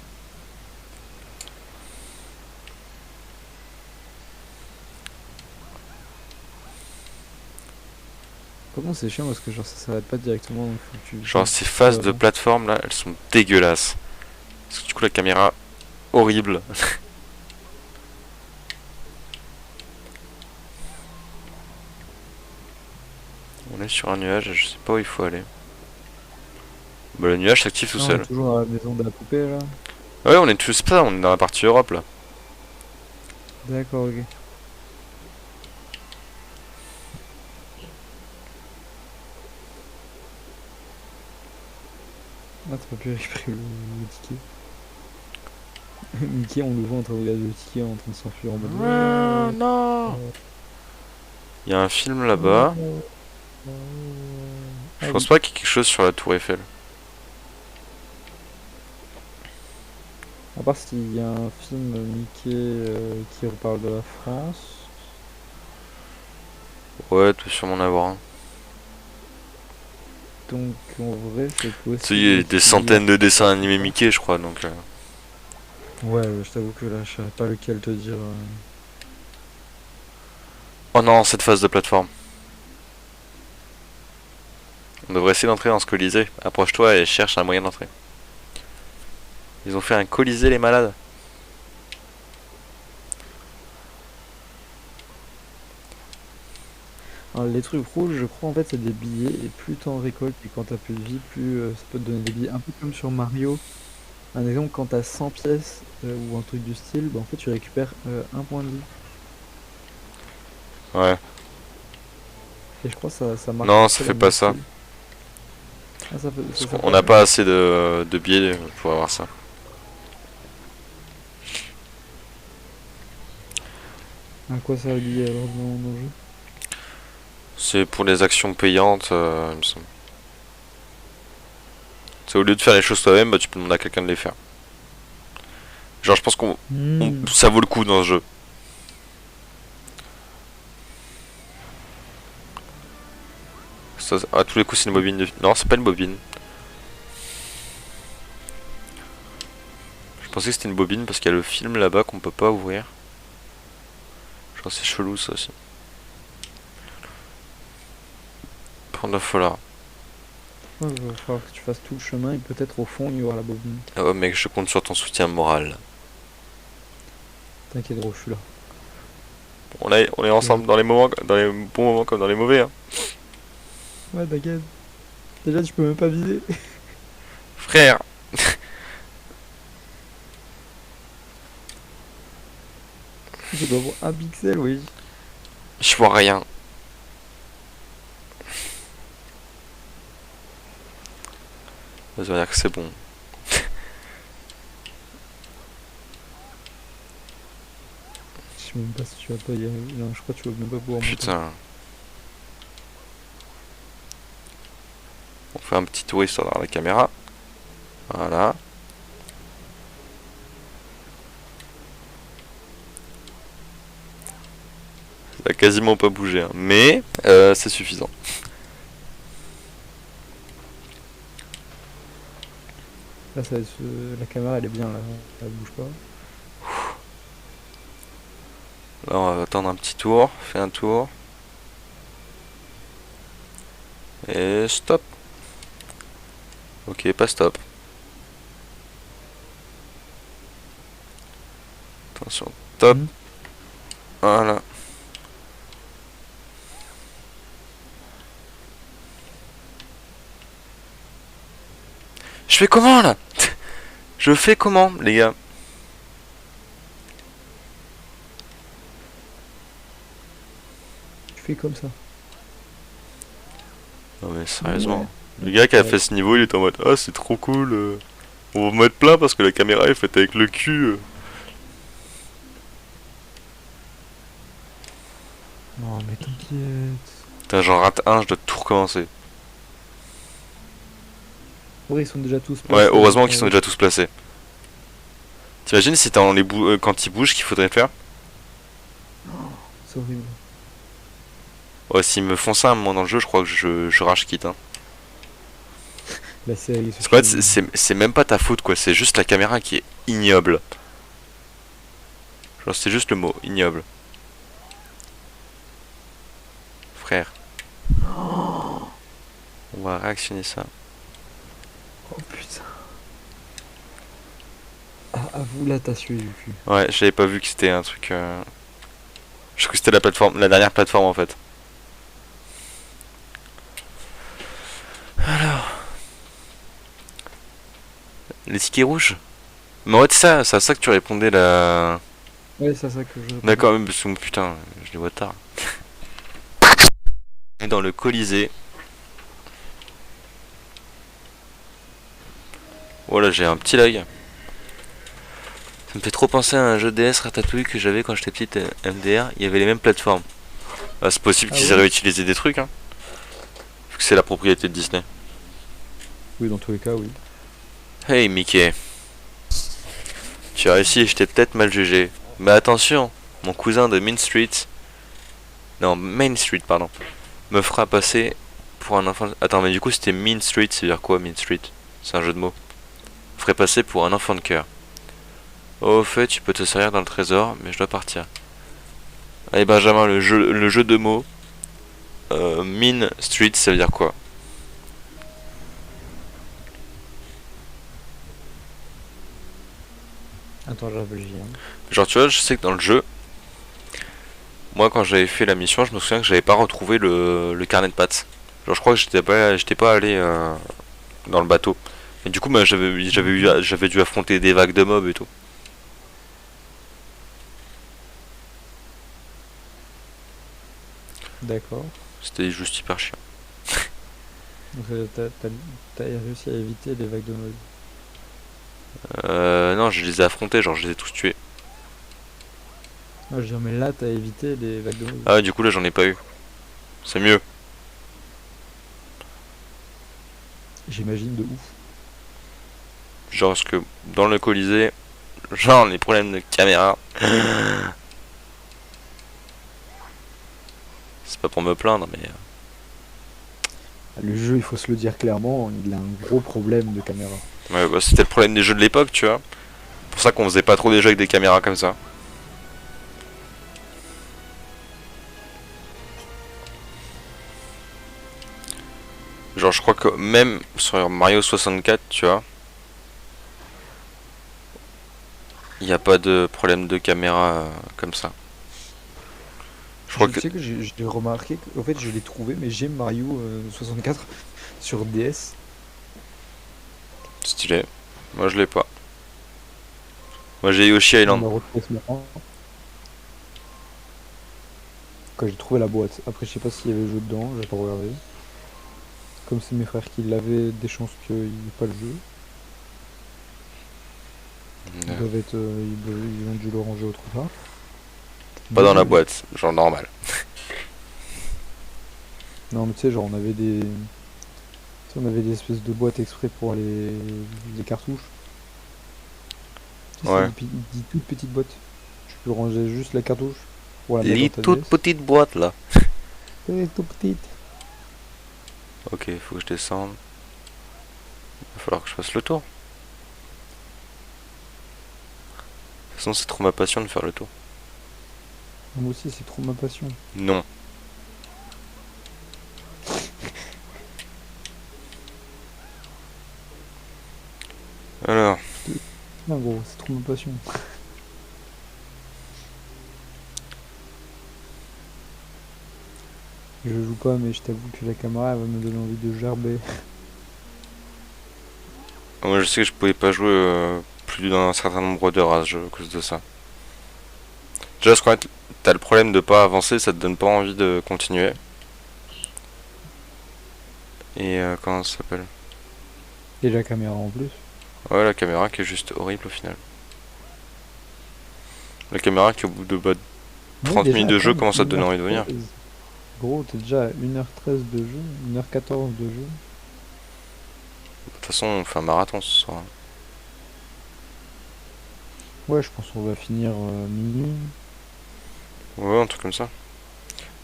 Comment c'est chiant parce que genre ça s'arrête pas directement donc faut que tu... Genre ces phases de plateforme là, elles sont dégueulasses. Parce que du coup la caméra, horrible. On est sur un nuage, je sais pas où il faut aller. Bah le nuage s'active tout Non, on seul. est toujours dans la maison de la poupée là. Ouais, on est tous ça, on est dans la partie Europe là. D'accord, ok. Ah, t'as pas pu récupérer le ticket. Mickey, on le voit en train de regarder le ticket, en train de s'enfuir en mode. Ah, non. euh, Il y a un film euh, là-bas. euh, Je Ah pense oui. pas qu'il y ait quelque chose sur la tour Eiffel. À part s'il y a un film Mickey qui reparle de la France. Ouais, tu dois sûrement en avoir un. Donc en vrai, c'est Tu sais, il y possible a des qu'il y ait un centaines de truc dessins comme animés ça. Mickey, je crois, donc... Ouais, je t'avoue que là, je savais pas lequel te dire. Oh non, cette phase de plateforme. On devrait essayer d'entrer dans ce colisée. Approche-toi et cherche un moyen d'entrer. Ils ont fait un colisée, les malades. Alors, les trucs rouges, je crois en fait, c'est des billets. Et plus t'en récoltes, et quand t'as plus de vie, plus ça peut te donner des billets. Un peu comme sur Mario. Un exemple, quand t'as 100 pièces ou un truc du style, bah, en fait, tu récupères un point de vie. Ouais. Et je crois que ça marche à Non, peu ça près fait dans le pas même ça. style. Ah, Parce ça fait qu'on pas n'a ça? pas assez de billets pour avoir ça. À quoi sert le billet alors dans le jeu? C'est pour les actions payantes, il me semble. C'est au lieu de faire les choses toi-même, bah, tu peux demander à quelqu'un de les faire. Genre, je pense Hmm. ça vaut le coup dans ce jeu. Ça, à tous les coups, c'est une bobine de... Non, c'est pas une bobine. Je pensais que c'était une bobine parce qu'il y a le film là-bas qu'on peut pas ouvrir. Genre, c'est chelou ça aussi. Panda Fola. Ouais, il va falloir que tu fasses tout le chemin et peut-être au fond, il y aura la bobine. Oh mec, je compte sur ton soutien moral. T'inquiète, gros, je suis là. On est ensemble dans les moments, dans les bons moments comme dans les mauvais. Hein. Ouais, t'inquiète. Déjà, tu peux même pas viser. Frère, Je dois avoir un pixel, oui. je vois rien. Ça veut dire que c'est bon. Je sais même pas si tu vas pas y arriver. Non, je crois que tu vas même pas pouvoir monter. Putain. On fait un petit tour histoire dans la caméra. Voilà. Ça a quasiment pas bougé, hein. Mais c'est suffisant. Là, la caméra, elle est bien, là. Elle bouge pas. Là, on va attendre un petit tour. Fait un tour. Et stop. Ok, pas stop. Attention, top. Hmm. Voilà. Je fais comment là? Je fais comment, les gars? Tu fais comme ça. Non mais Ouais. sérieusement. Le gars qui a Ouais. fait ce niveau, il est en mode ah c'est trop cool. On va mettre plein parce que la caméra est faite avec le cul. Non, mais t'inquiète. Putain, j'en rate un, je dois tout recommencer. Ouais, ils sont déjà tous Ouais, placés, donc heureusement en qu'ils sont vrai, déjà tous placés. T'imagines si t'as quand ils bougent, qu'il faudrait faire? c'est horrible. Ouais, s'ils me font ça à un moment dans le jeu, je crois que je rage quitte. Hein. La série se Parce qu'en fait, finit. c'est même pas ta faute quoi, c'est juste la caméra qui est ignoble. Genre, c'est juste le mot, ignoble. Frère, on va réactionner ça. Oh putain. Ah, avoue, là, t'as sué du cul. Ouais, j'avais pas vu que c'était un truc. Je crois que c'était la plateforme, la dernière plateforme en fait. Les tickets rouges? Mais ouais, c'est à ça que tu répondais là. Ouais, c'est à ça que je répondais. D'accord, mais parce que putain, je les vois tard. Et dans le Colisée. Voilà, j'ai un petit lag. Ça me fait trop penser à un jeu DS Ratatouille que j'avais quand j'étais petite, MDR. Il y avait les mêmes plateformes. Ah, c'est possible Ah qu'ils aient ouais? réutilisé des trucs, hein. Vu que c'est la propriété de Disney. Oui, dans tous les cas, oui. Hey Mickey, tu as réussi et je t'ai peut-être mal jugé. Mais attention, mon cousin de Main Street, non Main Street pardon, me fera passer pour un enfant. Attends, mais du coup c'était Mean Street, c'est dire quoi Mean Street? C'est un jeu de mots. Ferait passer pour un enfant de cœur. Oh, au fait, tu peux te servir dans le trésor, mais je dois partir. Allez Benjamin, le jeu de mots. Mean Street, ça veut dire quoi? Attends, je réfléchis, hein. Genre tu vois, je sais que dans le jeu, moi quand j'avais fait la mission, je me souviens que j'avais pas retrouvé le carnet de pattes. Genre je crois que j'étais pas allé dans le bateau. Et du coup, bah, j'avais dû affronter des vagues de mobs et tout. D'accord. C'était juste hyper chiant. Donc t'as réussi à éviter les vagues de mode. Non, je les ai affrontés, genre je les ai tous tués. Ah, je veux dire, mais là, t'as évité les vagues de mode. Ah ouais, du coup là j'en ai pas eu. C'est mieux. J'imagine de ouf. Genre parce que dans le Colisée, genre les problèmes de caméra. C'est pas pour me plaindre, mais Le jeu, il faut se le dire clairement, il a un gros problème de caméra. ouais, bah, c'était le problème des jeux de l'époque, tu vois. C'est pour ça qu'on faisait pas trop des jeux avec des caméras comme ça. Genre je crois que même sur Mario 64, tu vois, il n'y a pas de problème de caméra comme ça. Je crois que Tu sais que j'ai remarqué qu'en fait, je l'ai trouvé, mais j'ai Mario 64 sur DS. stylé. Moi je l'ai pas. Moi j'ai Yoshi On Island. a retrouvé ce matin. Quand j'ai trouvé la boîte. Après, je sais pas s'il y avait le jeu dedans, j'ai pas regardé. Comme c'est mes frères qui l'avaient, des chances qu'il n'y ait pas le jeu. Ils doivent être, ils ont dû le ranger autre part. Pas dans la Désolé. boîte, genre normal. Non, mais tu sais, genre, on avait des espèces de boîtes exprès pour les cartouches. Tu sais, c'est Ouais. des toutes petites boîtes. Tu peux ranger juste la cartouche pour la mettre Les dans ta toutes DS. petites boîtes là. C'est tout petite. Ok, faut que je descende. Il va falloir que je fasse le tour. De toute façon, c'est trop ma passion de faire le tour. Moi aussi, c'est trop ma passion. Non. Alors, Non, gros, c'est trop ma passion. Je joue pas, mais je t'avoue que la caméra elle va me donner envie de gerber. moi je sais que je pouvais pas jouer plus d'un certain nombre d'heures à ce jeu à cause de ça. Déjà, je crois que t'as le problème de pas avancer, ça te donne pas envie de continuer. Et comment ça s'appelle? Et la caméra en plus. Ouais, la caméra qui est juste horrible au final. La caméra qui au bout de Oui, 30 déjà, minutes de jeu attends, mais commence à te donner envie de venir. 1h13. Gros, t'es déjà à 1h13 de jeu, 1h14 de jeu. De toute façon, on fait un marathon ce soir. Ouais, je pense qu'on va finir minuit. Ouais, un truc comme ça.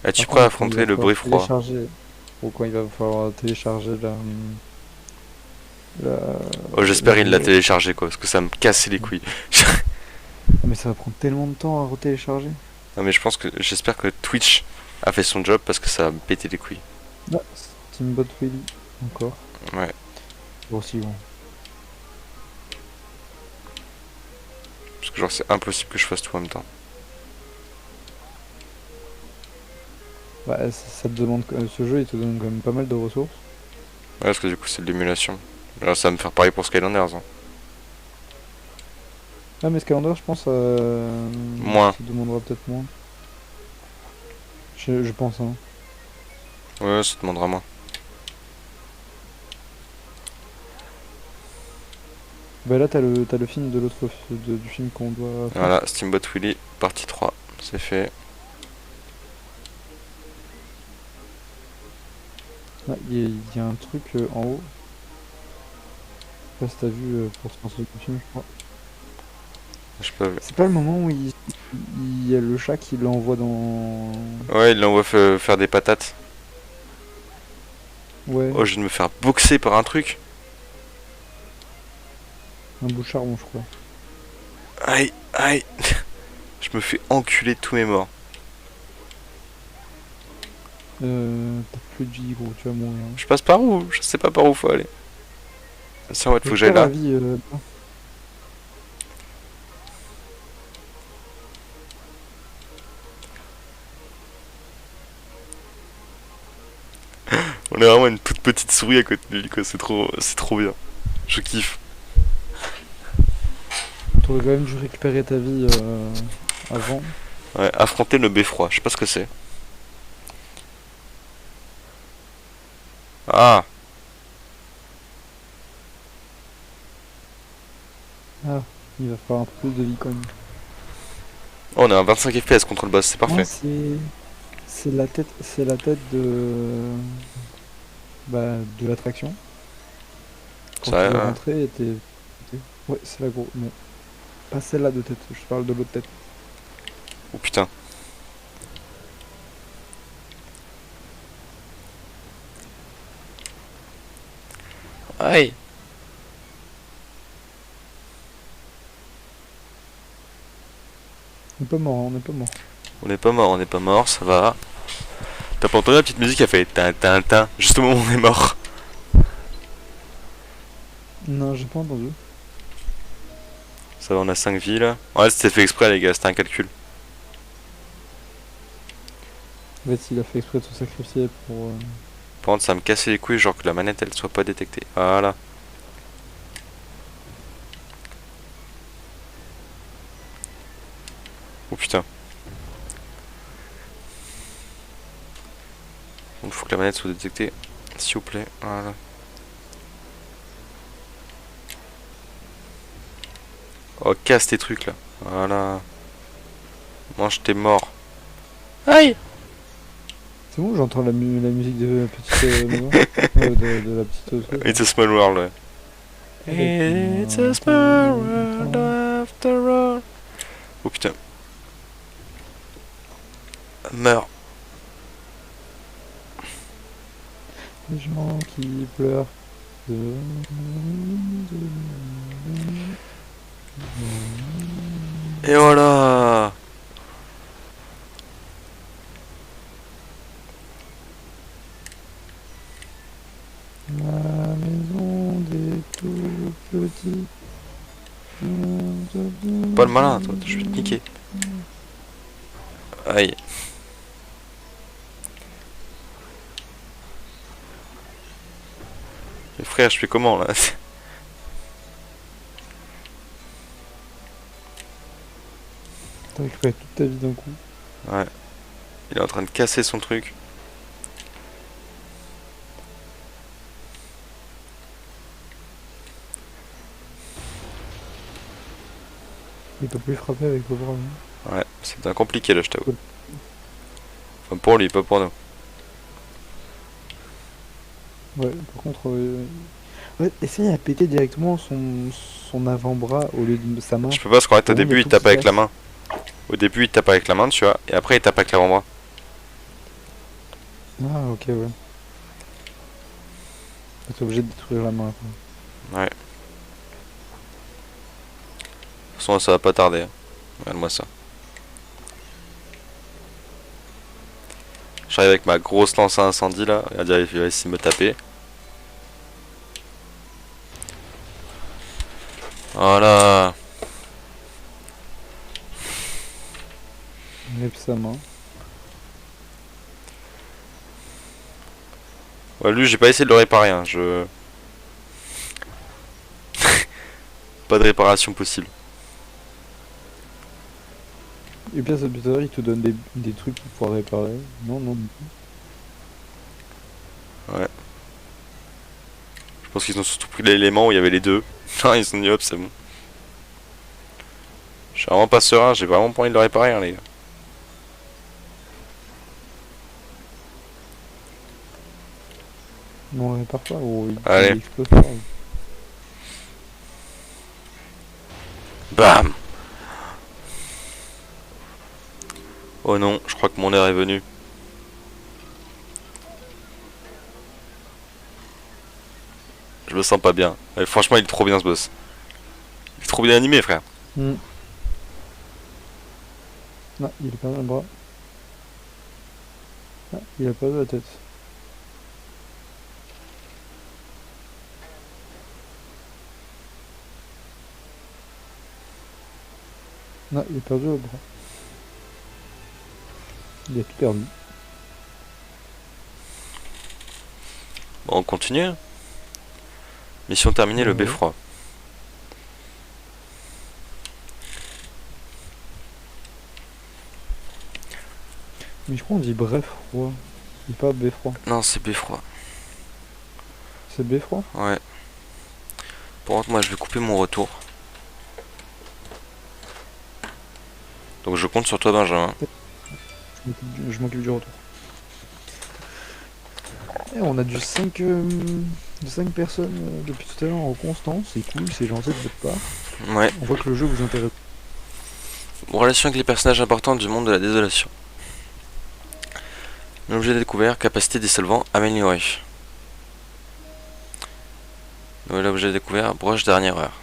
Es-tu Par prêt à contre, quand il va affronter le falloir bruit froid? télécharger, ou quand il va falloir télécharger la, Oh, j'espère il l'a la- téléchargé quoi, parce que ça me cassait les couilles. Ah, mais ça va prendre tellement de temps à retélécharger. Non mais j'espère que Twitch a fait son job parce que ça va me péter les couilles. Ah, Steambot Willy, encore. Ouais. Bon, si, bon. Parce que genre c'est impossible que je fasse tout en même temps. Bah, ça te demande, ce jeu, il te donne quand même pas mal de ressources. Ouais, parce que du coup c'est de l'émulation. Alors ça va me faire pareil pour Skylanders. Hein. Ah, mais Skylander, je pense, Moins. ça demandera peut-être moins. Je pense, hein. Ouais, ça demandera moins. Bah là, t'as le film de du film qu'on doit faire. Voilà, Steamboat Willie, partie 3, c'est fait. Ah, il y a un truc en haut. Je sais pas si t'as vu pour se lancer du film, je crois. J'ai pas vu. C'est pas le moment où il y a le chat qui l'envoie dans... Ouais, il l'envoie faire des patates. Ouais, Oh, je viens de me faire boxer par un truc. un bout de charbon, je crois. Aïe, aïe. Je me fais enculer de tous mes morts. T'as plus de vie, gros, tu vas mourir. Je passe par où? Je sais pas par où faut aller. Ça, ouais, faut que j'aille Perds la là. vie, On est vraiment une toute petite souris à côté de lui, quoi. C'est trop bien. Je kiffe. t'aurais quand même dû récupérer ta vie avant. Ouais, affronter le beffroi, je sais pas ce que c'est. Ah, Ah, il va falloir un peu plus de vie quand même. oh, on est à 25 FPS contre le boss, c'est Non, parfait. c'est la tête de... Bah, de l'attraction. Quand Ça, tu veux rentrer, ouais, c'est la gros... Non, pas celle-là de tête, je parle de l'autre tête. oh putain. Aïe. On n'est pas mort, hein, on n'est pas mort. On n'est pas mort, on n'est pas mort, ça va. T'as pas entendu la petite musique qui a fait tin tin tin, juste au moment où on est mort. Non, j'ai pas entendu. Ça va, on a 5 vies là. Ouais, c'était fait exprès, les gars, c'était un calcul. En fait, il a fait exprès de se sacrifier pour... Par contre, ça me cassait les couilles, genre que la manette elle soit pas détectée. Voilà. Oh putain. Il faut que la manette soit détectée. S'il vous plaît. Voilà. Oh, casse tes trucs là. Voilà. Mange tes morts. Aïe! C'est bon, j'entends la musique de la petite maison. De la petite truc, là. It's a small world, ouais. It's a small world after all. Oh putain. Meurs. Les gens qui pleurent. Et voilà. La maison des tout petits. Pas le malin, toi. Je vais te niquer. Aïe. Mais frère, je fais comment là? T'as récupéré toute ta vie d'un coup. Ouais. Il est en train de casser son truc. Il peut plus frapper avec le bras. Ouais, c'est bien compliqué là, je t'avoue. Enfin, pour lui, pas pour nous. Ouais, par contre, ouais, essaye à péter directement son avant-bras au lieu de sa main. Je peux pas parce qu'en fait, au Vraiment, il y a début, il tout tape qui avec la casse. main. Au début, il tape avec la main, tu vois. Et après, il tape avec l'avant-bras. Ah, ok, ouais. T'es obligé de détruire la main après. Ouais. De toute façon, ça va pas tarder, hein. Regarde-moi ça. J'arrive avec ma grosse lance à incendie là. Regarde, il va essayer de me taper. Voilà. Il rip sa main. Ouais, lui, j'ai pas essayé de le réparer, hein. Je... Pas de réparation possible. Et puis à ce buteur, il te donne des trucs pour pouvoir réparer. Non, non. Ouais. Je pense qu'ils ont surtout pris l'élément où il y avait les deux. Ils se sont dit hop, c'est bon. Je suis vraiment pas serein, j'ai vraiment pas envie de le réparer, hein, les gars. Non, on répare pas, gros. Allez. Il explose pas. Bam! Oh non, je crois que mon heure est venue. Je me sens pas bien. Ouais, franchement, il est trop bien ce boss. Il est trop bien animé, frère. Ah, il a perdu un bras. Ah, il a perdu la tête. Non, il a perdu le bras. Il a tout perdu. Bon, on continue. Mission terminée, le Ouais. beffroi. Mais je crois qu'on dit bref froid. Il dit pas beffroi. Non, c'est beffroi. C'est beffroi? Ouais. Par contre, moi, je vais couper mon retour. Donc, je compte sur toi, Benjamin. Je m'occupe du retour. Et on a du 5 personnes depuis tout à l'heure en constant. C'est cool, c'est gentil de votre part. Ouais. On voit que le jeu vous intéresse. Relation avec les personnages importants du monde de la désolation. L'objet découvert, capacité dissolvant améliorée. Nouvel objet découvert, broche dernière heure.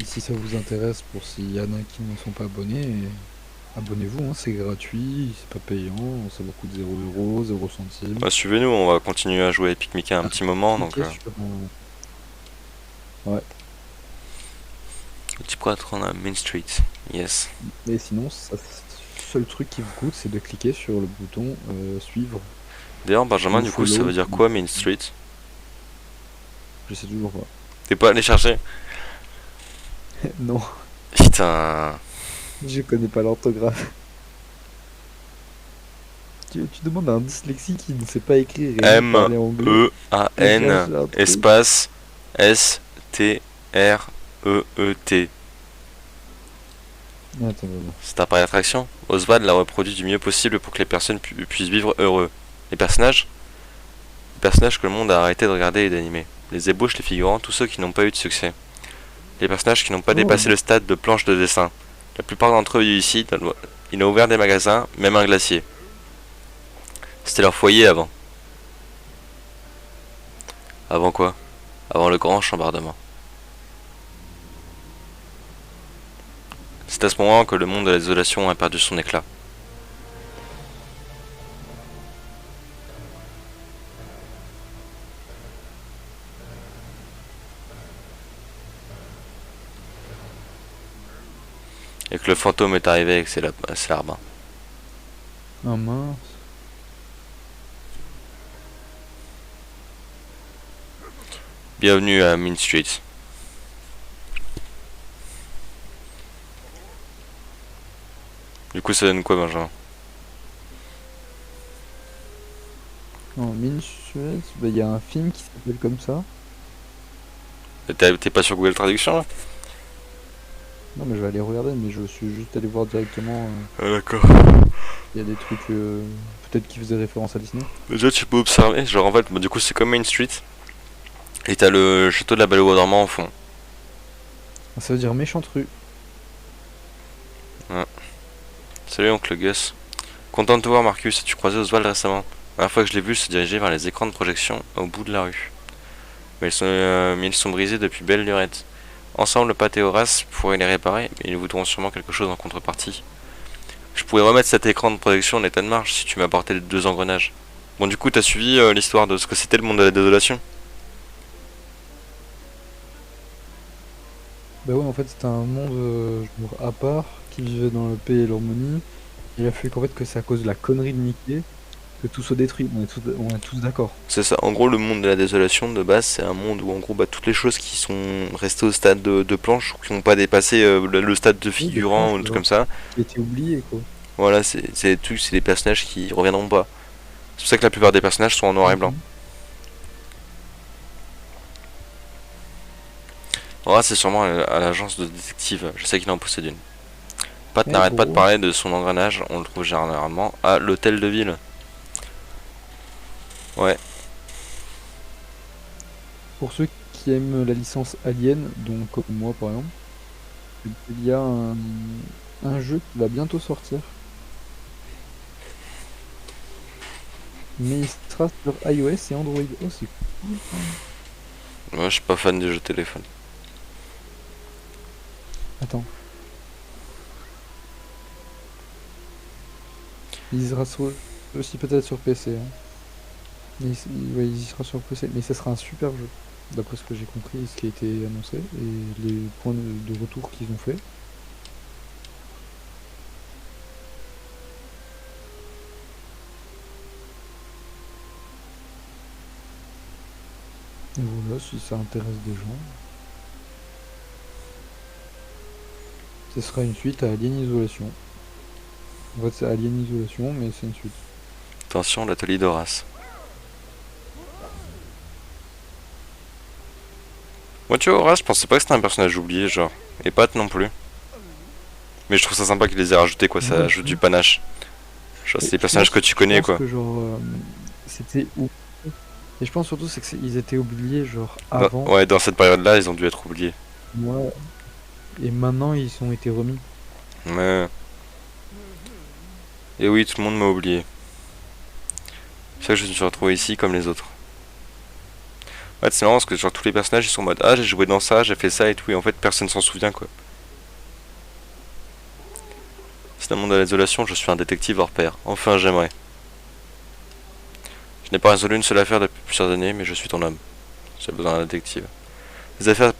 Si ça vous intéresse, pour s'il y en a qui ne sont pas abonnés, abonnez-vous, hein, c'est gratuit, c'est pas payant, ça vous coûte 0 €, 0 centimes. Bah, suivez-nous, on va continuer à jouer à Epic Mickey un petit moment. Donc, Cliquez sur, Ouais. le petit pour être en Main Street. Yes. Mais sinon, le seul truc qui vous coûte, c'est de cliquer sur le bouton suivre. D'ailleurs, Benjamin, Ou du coup, ça follow. veut dire quoi, Main Street? Je sais toujours pas. T'es pas allé chercher? Non, Putain. je connais pas l'orthographe. Tu demandes à un dyslexique qui ne sait pas écrire et parler anglais. M-E-A-N espace S-T-R-E-E-T. Attends, C'est un parc d'attraction. Oswald l'a reproduit du mieux possible pour que les personnes puissent vivre heureux. Les personnages que le monde a arrêté de regarder et d'animer. Les ébauches, les figurants, tous ceux qui n'ont pas eu de succès. Les personnages qui n'ont pas dépassé le stade de planche de dessin. La plupart d'entre eux vivent ici. Il a ouvert des magasins, même un glacier. C'était leur foyer avant. Avant quoi? Avant le grand chambardement. C'est à ce moment que le monde de la désolation a perdu son éclat. Et que le fantôme est arrivé avec ses larbins. Ah mince. Bienvenue à Main Street. Du coup, ça donne quoi, Benjamin? En Main Street, il y a un film qui s'appelle comme ça. T'es pas sur Google Traduction là? Non mais je vais aller regarder, mais je suis juste allé voir directement. Ah, d'accord. Il y a des trucs peut-être qui faisaient référence à Disney. Déjà, tu peux observer, genre en fait, du coup, c'est comme Main Street. Et t'as le château de la Belle au Bois dormant en fond. Ah, ça veut dire méchante rue. Salut, oncle Gus. Content de te voir, Marcus. As-tu croisé Oswald récemment? La dernière fois que je l'ai vu se diriger vers les écrans de projection au bout de la rue. Mais ils sont brisés depuis belle lurette. Ensemble, Pat et Horace pourraient les réparer, mais ils voudront sûrement quelque chose en contrepartie. Je pourrais remettre cet écran de projection en état de marche si tu m'apportais les 2 engrenages. Bon, du coup, t'as suivi l'histoire de ce que c'était le monde de la désolation? Bah ouais, en fait c'était un monde genre à part qui vivait dans la paix et l'harmonie. Il a fallu qu'en fait que c'est à cause de la connerie de Mickey que tout soit détruit. On est tous d'accord. C'est ça. En gros, le monde de la désolation de base, c'est un monde où en gros, bah, toutes les choses qui sont restées au stade de planche, qui n'ont pas dépassé le stade de figurant planches, ou un truc genre. comme ça. Il était oublié quoi. Voilà, c'est des personnages qui reviendront pas. pour ça que la plupart des personnages sont en noir et blanc. Horace c'est sûrement à l'agence de détective, je sais qu'il en possède une. Pat n'arrête pas de parler de son engrenage, on le trouve généralement à l'hôtel de ville. Ouais. Pour ceux qui aiment la licence Alien, donc comme moi par exemple, il y a un jeu qui va bientôt sortir. Mais il sera sur iOS et Android. Oh, c'est cool. Moi je suis pas fan des jeux téléphone. Attends. Il sera aussi peut-être sur PC. Hein. Mais ouais, il y sera sur PC. Mais ça sera un super jeu. D'après ce que j'ai compris, ce qui a été annoncé et les points de retour qu'ils ont fait. Et voilà, si ça intéresse des gens. Ce sera une suite à Alien Isolation. En fait, c'est Alien Isolation, mais c'est une suite. Attention, l'atelier d'Horace. Moi tu vois Horace, je pensais pas que c'était un personnage oublié genre. Et Pat non plus. Mais je trouve ça sympa qu'il les ait rajoutés quoi, ça ajoute du panache. Genre c'est des personnages que tu connais quoi. Que genre c'était oublié. Et je pense surtout c'est qu'ils étaient oubliés genre avant. Ouais, dans cette période là ils ont dû être oubliés. Ouais. Et maintenant ils ont été remis. Ouais. Et oui, tout le monde m'a oublié. C'est ça que je me suis retrouvé ici comme les autres. Ouais, c'est marrant parce que genre tous les personnages ils sont en mode ah j'ai joué dans ça, j'ai fait ça et tout et en fait personne s'en souvient quoi. C'est un monde à l'isolation, je suis un détective hors pair. Enfin j'aimerais. Je n'ai pas résolu une seule affaire depuis plusieurs années mais je suis ton homme. J'ai besoin d'un détective. Les affaires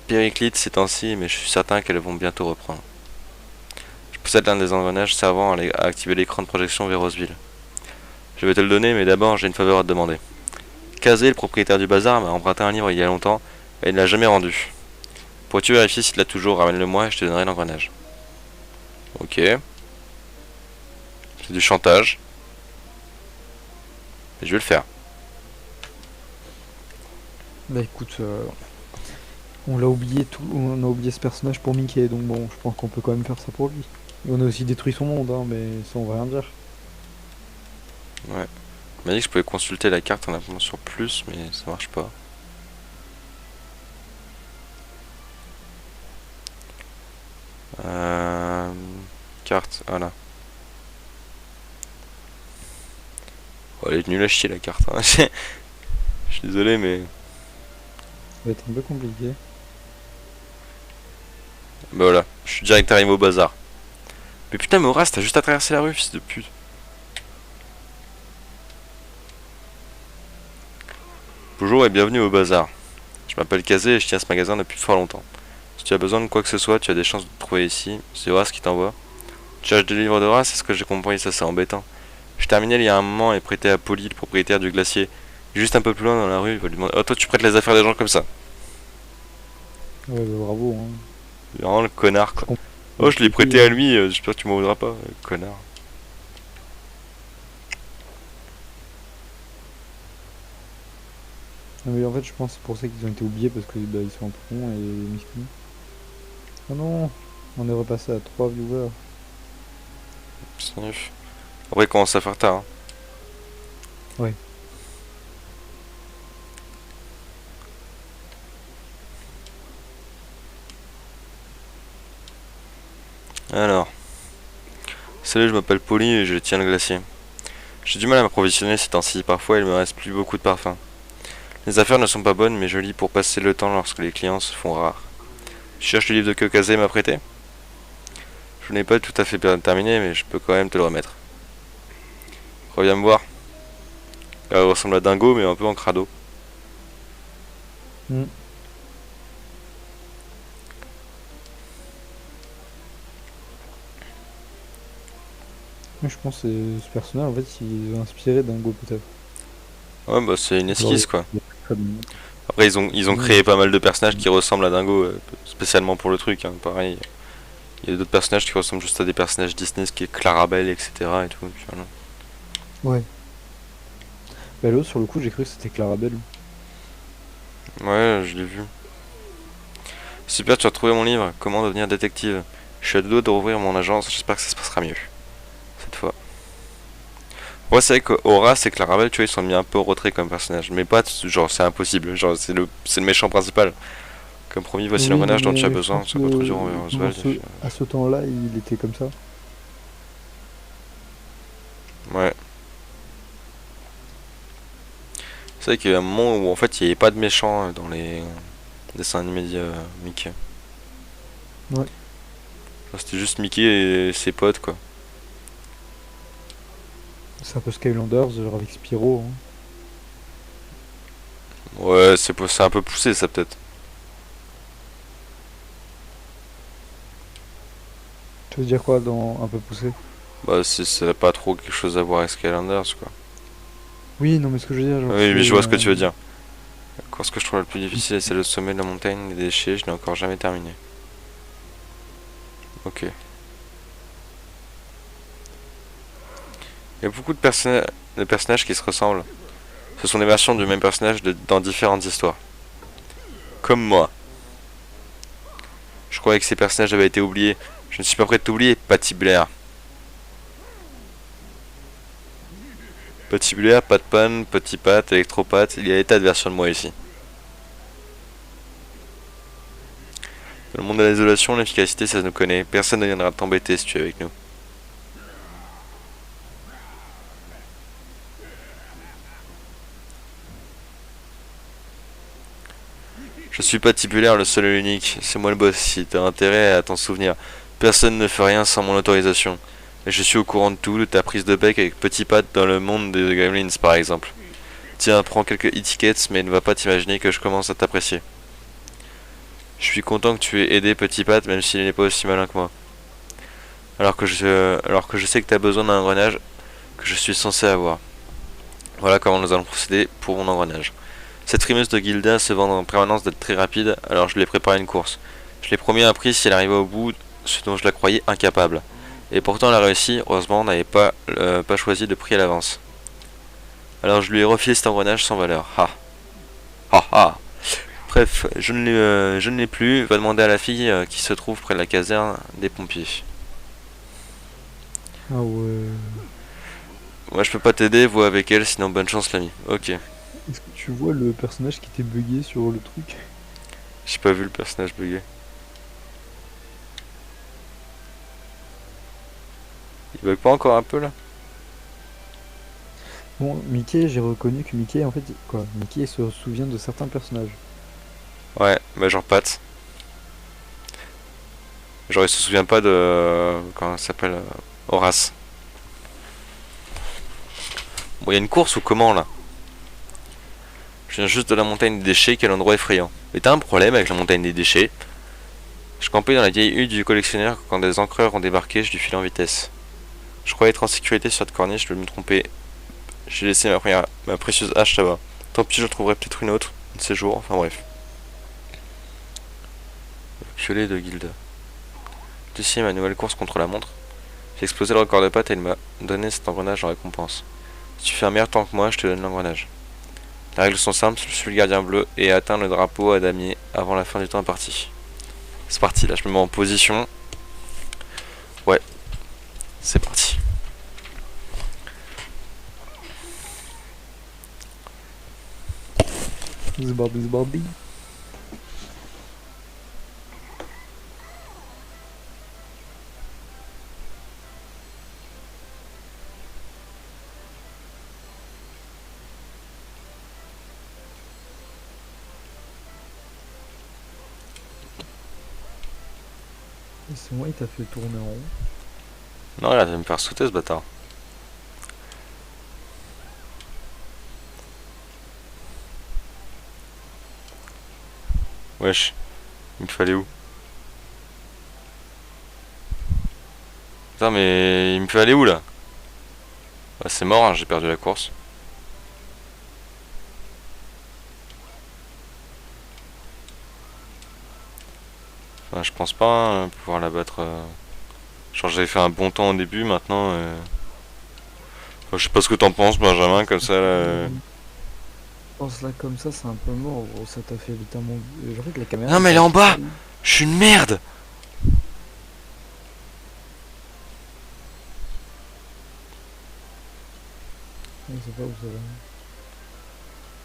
périclitent ces temps-ci mais je suis certain qu'elles vont bientôt reprendre. Je possède l'un des engrenages servant à activer l'écran de projection vers Roseville. Je vais te le donner mais d'abord j'ai une faveur à te demander. Kazé, le propriétaire du bazar, m'a emprunté un livre il y a longtemps et il ne l'a jamais rendu. Pourrais-tu vérifier s'il l'a toujours? Ramène-le-moi et je te donnerai l'engrenage. Ok. C'est du chantage. Mais je vais le faire. Bah écoute, on l'a oublié on a oublié ce personnage pour Mickey, donc bon, je pense qu'on peut quand même faire ça pour lui. Et on a aussi détruit son monde, hein, mais ça on va rien dire. Ouais. Il m'a dit que je pouvais consulter la carte en appuyant sur plus, mais ça marche pas. Carte, voilà. Oh, elle est nulle à chier la carte. Hein. Je suis désolé, mais. Ça va être un peu compliqué. Bah voilà, je suis direct arrivé au bazar. Mais putain, mais Horace, t'as juste à traverser la rue, fils de pute. Bonjour et bienvenue au bazar. Je m'appelle Kazé et je tiens ce magasin depuis fort longtemps. Si tu as besoin de quoi que ce soit, tu as des chances de te trouver ici. C'est Horace qui t'envoie. Tu achètes des livres d'Horace, c'est ce que j'ai compris, ça c'est embêtant. Je terminais il y a un moment et prêté à Polly, le propriétaire du glacier. Juste un peu plus loin dans la rue, il va lui demander. Oh, toi tu prêtes les affaires des gens comme ça. Ouais, bah, bravo. Hein. Vraiment le connard quoi. Oh, je l'ai prêté à lui, j'espère que tu m'en voudras pas, connard. Non, mais en fait, je pense que c'est pour ça qu'ils ont été oubliés parce que bah, ils sont un peu cons et misquins. Oh non, on est repassé à 3 viewers. Snif. Après, il commence à faire tard. Hein. Ouais. Alors. Salut, je m'appelle Polly et je tiens le glacier. J'ai du mal à m'approvisionner ces temps-ci, parfois il me reste plus beaucoup de parfum. Les affaires ne sont pas bonnes mais jolies pour passer le temps lorsque les clients se font rares. Tu cherches le livre de que Kazé m'a prêté? Je n'ai pas tout à fait terminé mais je peux quand même te le remettre. Reviens me voir. Elle ressemble à Dingo mais un peu en crado. Mm. Mais je pense que ce personnage, en fait, ils ont inspiré Dingo peut-être. Ouais bah c'est une esquisse quoi. Très bien. Après ils ont créé pas mal de personnages qui ressemblent à Dingo, spécialement pour le truc, hein, pareil. Il y a d'autres personnages qui ressemblent juste à des personnages Disney, ce qui est Clarabelle, etc. et tout. Puis voilà. Ouais. Bah l'autre sur le coup j'ai cru que c'était Clarabelle. Ouais, je l'ai vu. Super, tu as retrouvé mon livre. Comment devenir détective. Je suis à deux doigts de rouvrir mon agence. J'espère que ça se passera mieux. Cette fois. Ouais, c'est vrai qu'Horace et Clarabelle, tu vois, ils sont mis un peu au retrait comme personnage. Mais pas, genre, c'est impossible. Genre, c'est le méchant principal. Comme promis, voici Oui, non l'engrenage dont tu as mais je besoin. pense Ça doit être dur que envers dans Oswald. à ce temps-là il était comme ça. Ouais. C'est vrai qu'il y a un moment où en fait il n'y avait pas de méchant dans les dessins animés Mickey. Ouais. Enfin, c'était juste Mickey et ses potes quoi. C'est un peu Skylanders, genre avec Spyro. Hein. Ouais, c'est un peu poussé ça peut-être. Tu veux dire quoi dans un peu poussé? Bah ça n'a pas trop quelque chose à voir avec Skylanders quoi. Oui, non mais ce que je veux dire, genre Oui, c'est... mais je vois ce que tu veux dire. La course que je trouve la plus difficile, c'est le sommet de la montagne des déchets. Je n'ai encore jamais terminé. Ok. Il y a beaucoup de personnages qui se ressemblent. Ce sont des versions du même personnage dans différentes histoires. Comme moi. Je croyais que ces personnages avaient été oubliés. Je ne suis pas prêt de t'oublier, Patty Blair. Patty Blair, Pat Pan, Petit Pat, Electropat, il y a des tas de versions de moi ici. Dans le monde de l'isolation, l'efficacité ça nous connaît. Personne ne viendra t'embêter si tu es avec nous. Je suis Patty Blair, le seul et l'unique. C'est moi le boss si t'as intérêt à t'en souvenir. Personne ne fait rien sans mon autorisation. Et je suis au courant de tout, de ta prise de bec avec Petit Pat dans le monde des Gremlins par exemple. Tiens, prends quelques e-tickets, mais ne va pas t'imaginer que je commence à t'apprécier. Je suis content que tu aies aidé Petit Pat, même s'il n'est pas aussi malin que moi. Alors que je sais que tu as besoin d'un engrenage que je suis censé avoir. Voilà comment nous allons procéder pour mon engrenage. Cette frimeuse de Gilda se vante en permanence d'être très rapide, alors je lui ai préparé une course. Je l'ai promis un prix si elle arrivait au bout, ce dont je la croyais incapable. Et pourtant elle a réussi, heureusement on n'avait pas choisi de prix à l'avance. Alors je lui ai refilé cet engrenage sans valeur. Ha ha ha. Bref, je ne l'ai plus, va demander à la fille qui se trouve près de la caserne des pompiers. Ah ouais... Moi je peux pas t'aider, vois avec elle, sinon bonne chance l'ami. Ok. Est-ce que tu vois le personnage qui était bugué sur le truc? J'ai pas vu le personnage bugué. Il bug pas encore un peu là? Bon, Mickey, j'ai reconnu que Mickey, en fait, quoi, Mickey se souvient de certains personnages. Ouais, bah genre Pat. Genre il se souvient pas de... Comment ça s'appelle Horace. Bon, il y a une course ou comment là? Je viens juste de la montagne des déchets, quel endroit effrayant. Mais t'as un problème avec la montagne des déchets. Je campais dans la vieille hutte du collectionneur quand des encreurs ont débarqué, je lui filais en vitesse. Je croyais être en sécurité sur cette corniche, je me trompais. J'ai laissé ma précieuse hache là-bas. Tant pis, je trouverai peut-être une autre, un de ces jours, enfin bref. Violet de Gilda. Ceci est ma nouvelle course contre la montre. J'ai explosé le record de patte et il m'a donné cet engrenage en récompense. Si tu fais un meilleur temps que moi, je te donne l'engrenage. Les règles sont simples, je suis le gardien bleu et atteins le drapeau à damier avant la fin du temps imparti. C'est parti, là je me mets en position. Ouais, c'est parti. Zbarbi zbarbi. C'est moi, il t'a fait tourner en rond. Non, regarde, il va me faire sauter ce bâtard. Wesh, il me fallait où? Putain, mais il me fallait où là? Bah, c'est mort, hein, j'ai perdu la course. Enfin, je pense pas pouvoir la battre. Genre, j'avais fait un bon temps au début, maintenant. Enfin, je sais pas ce que t'en penses, Benjamin, comme ça là. pense là comme ça, c'est un peu mort, gros. Ça t'a fait littéralement. Je crois que la caméra Non, mais elle est en passe bas. seule. Je suis une merde. Je sais pas où ça va.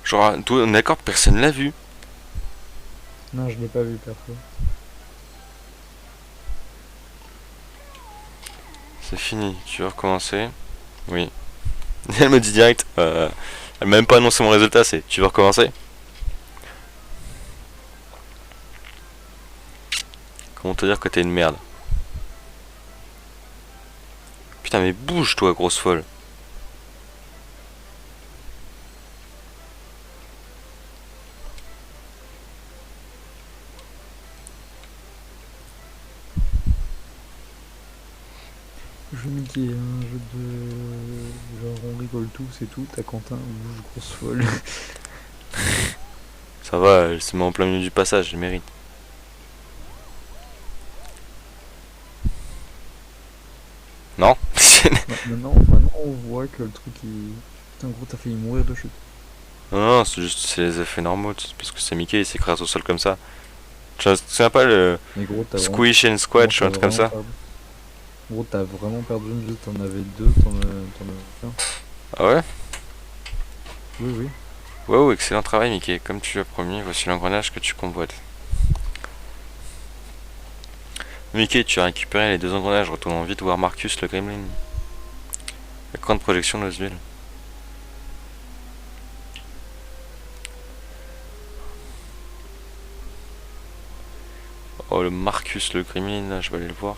Genre, on est d'accord, personne l'a vu. Non, je l'ai pas vu perso. C'est fini. Tu veux recommencer? Oui. Elle me dit direct. Elle m'a même pas annoncé mon résultat. C'est. Tu veux recommencer? Comment te dire que t'es une merde? Putain, mais bouge, toi, grosse folle. Jeu Mickey, un jeu de. Genre, on rigole tous et tout. T'as Quentin, bouge grosse folle. Ça va, elle se met en plein milieu du passage. Elle mérite. Non? Maintenant, on voit que le truc il. Putain, gros, t'as failli mourir de chute. Non, non, c'est juste c'est les effets normaux. C'est parce que c'est Mickey, il s'écrase au sol comme ça. Tu te souviens pas le Mais gros, Squish and gros, Squatch ou un truc comme ça? Gros, t'as vraiment perdu une vie. T'en avais deux, t'en as qu'un. Ah ouais? Oui, oui. Wow, excellent travail Mickey. Comme tu l'as promis, voici l'engrenage que tu convoites. Mickey, tu as récupéré les deux engrenages. Retournons vite voir Marcus le Gremlin. Écran de projection d'Oswald. Oh, le Marcus le Gremlin, là, je vais aller le voir.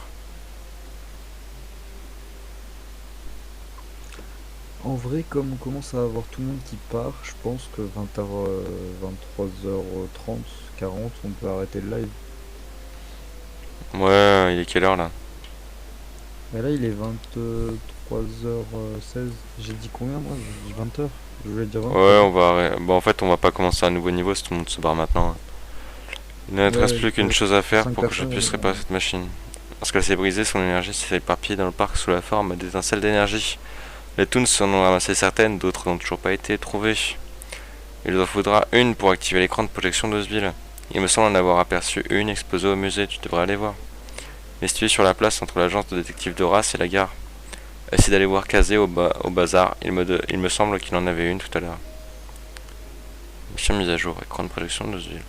En vrai, comme on commence à avoir tout le monde qui part, je pense que 20h, 23h30, 40, on peut arrêter le live. Ouais, il est quelle heure là? Mais là, il est 23h16. J'ai dit combien, moi? J'ai dit 20h. Je voulais dire 20, Ouais, pardon. on va bon, en fait, on va pas commencer un nouveau niveau si tout le monde se barre maintenant. Il ne te reste Ouais, plus qu'une ouais, chose à faire 5 pour que je personnes. puisse réparer cette machine. Lorsqu'elle s'est brisée, son énergie s'est éparpillée dans le parc sous la forme d'étincelles d'énergie. Les Toons en ont ramassé certaines, d'autres n'ont toujours pas été trouvées. Il en faudra une pour activer l'écran de projection d'Osville. Il me semble en avoir aperçu une exposée au musée, tu devrais aller voir. Mais située sur la place entre l'agence de détective d'Horace et la gare. Essaye d'aller voir Kazé au bazar, il me semble qu'il en avait une tout à l'heure. Mission mise à jour, écran de projection d'Osville.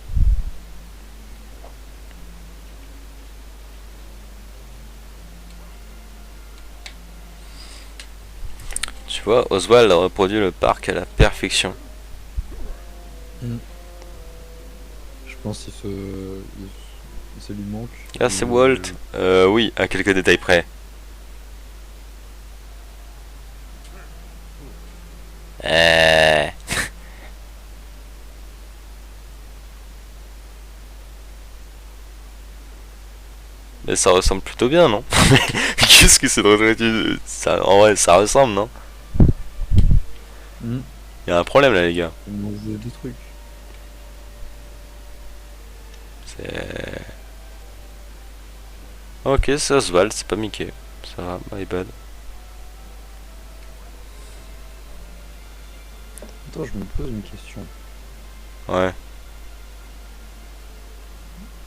Tu vois, Oswald a reproduit le parc à la perfection. Mm. Je pense qu'il ça lui manque. Ah, c'est Walt. Oui, à quelques détails près. Euh... Mais ça ressemble plutôt bien, non? Qu'est-ce que c'est drôle ça, en vrai, ça ressemble, non? Mm. Y a un problème là, les gars. Il manque des trucs. C'est... Ok, c'est Oswald, c'est pas Mickey. Ça va, my bad. Attends, je me pose une question. Ouais.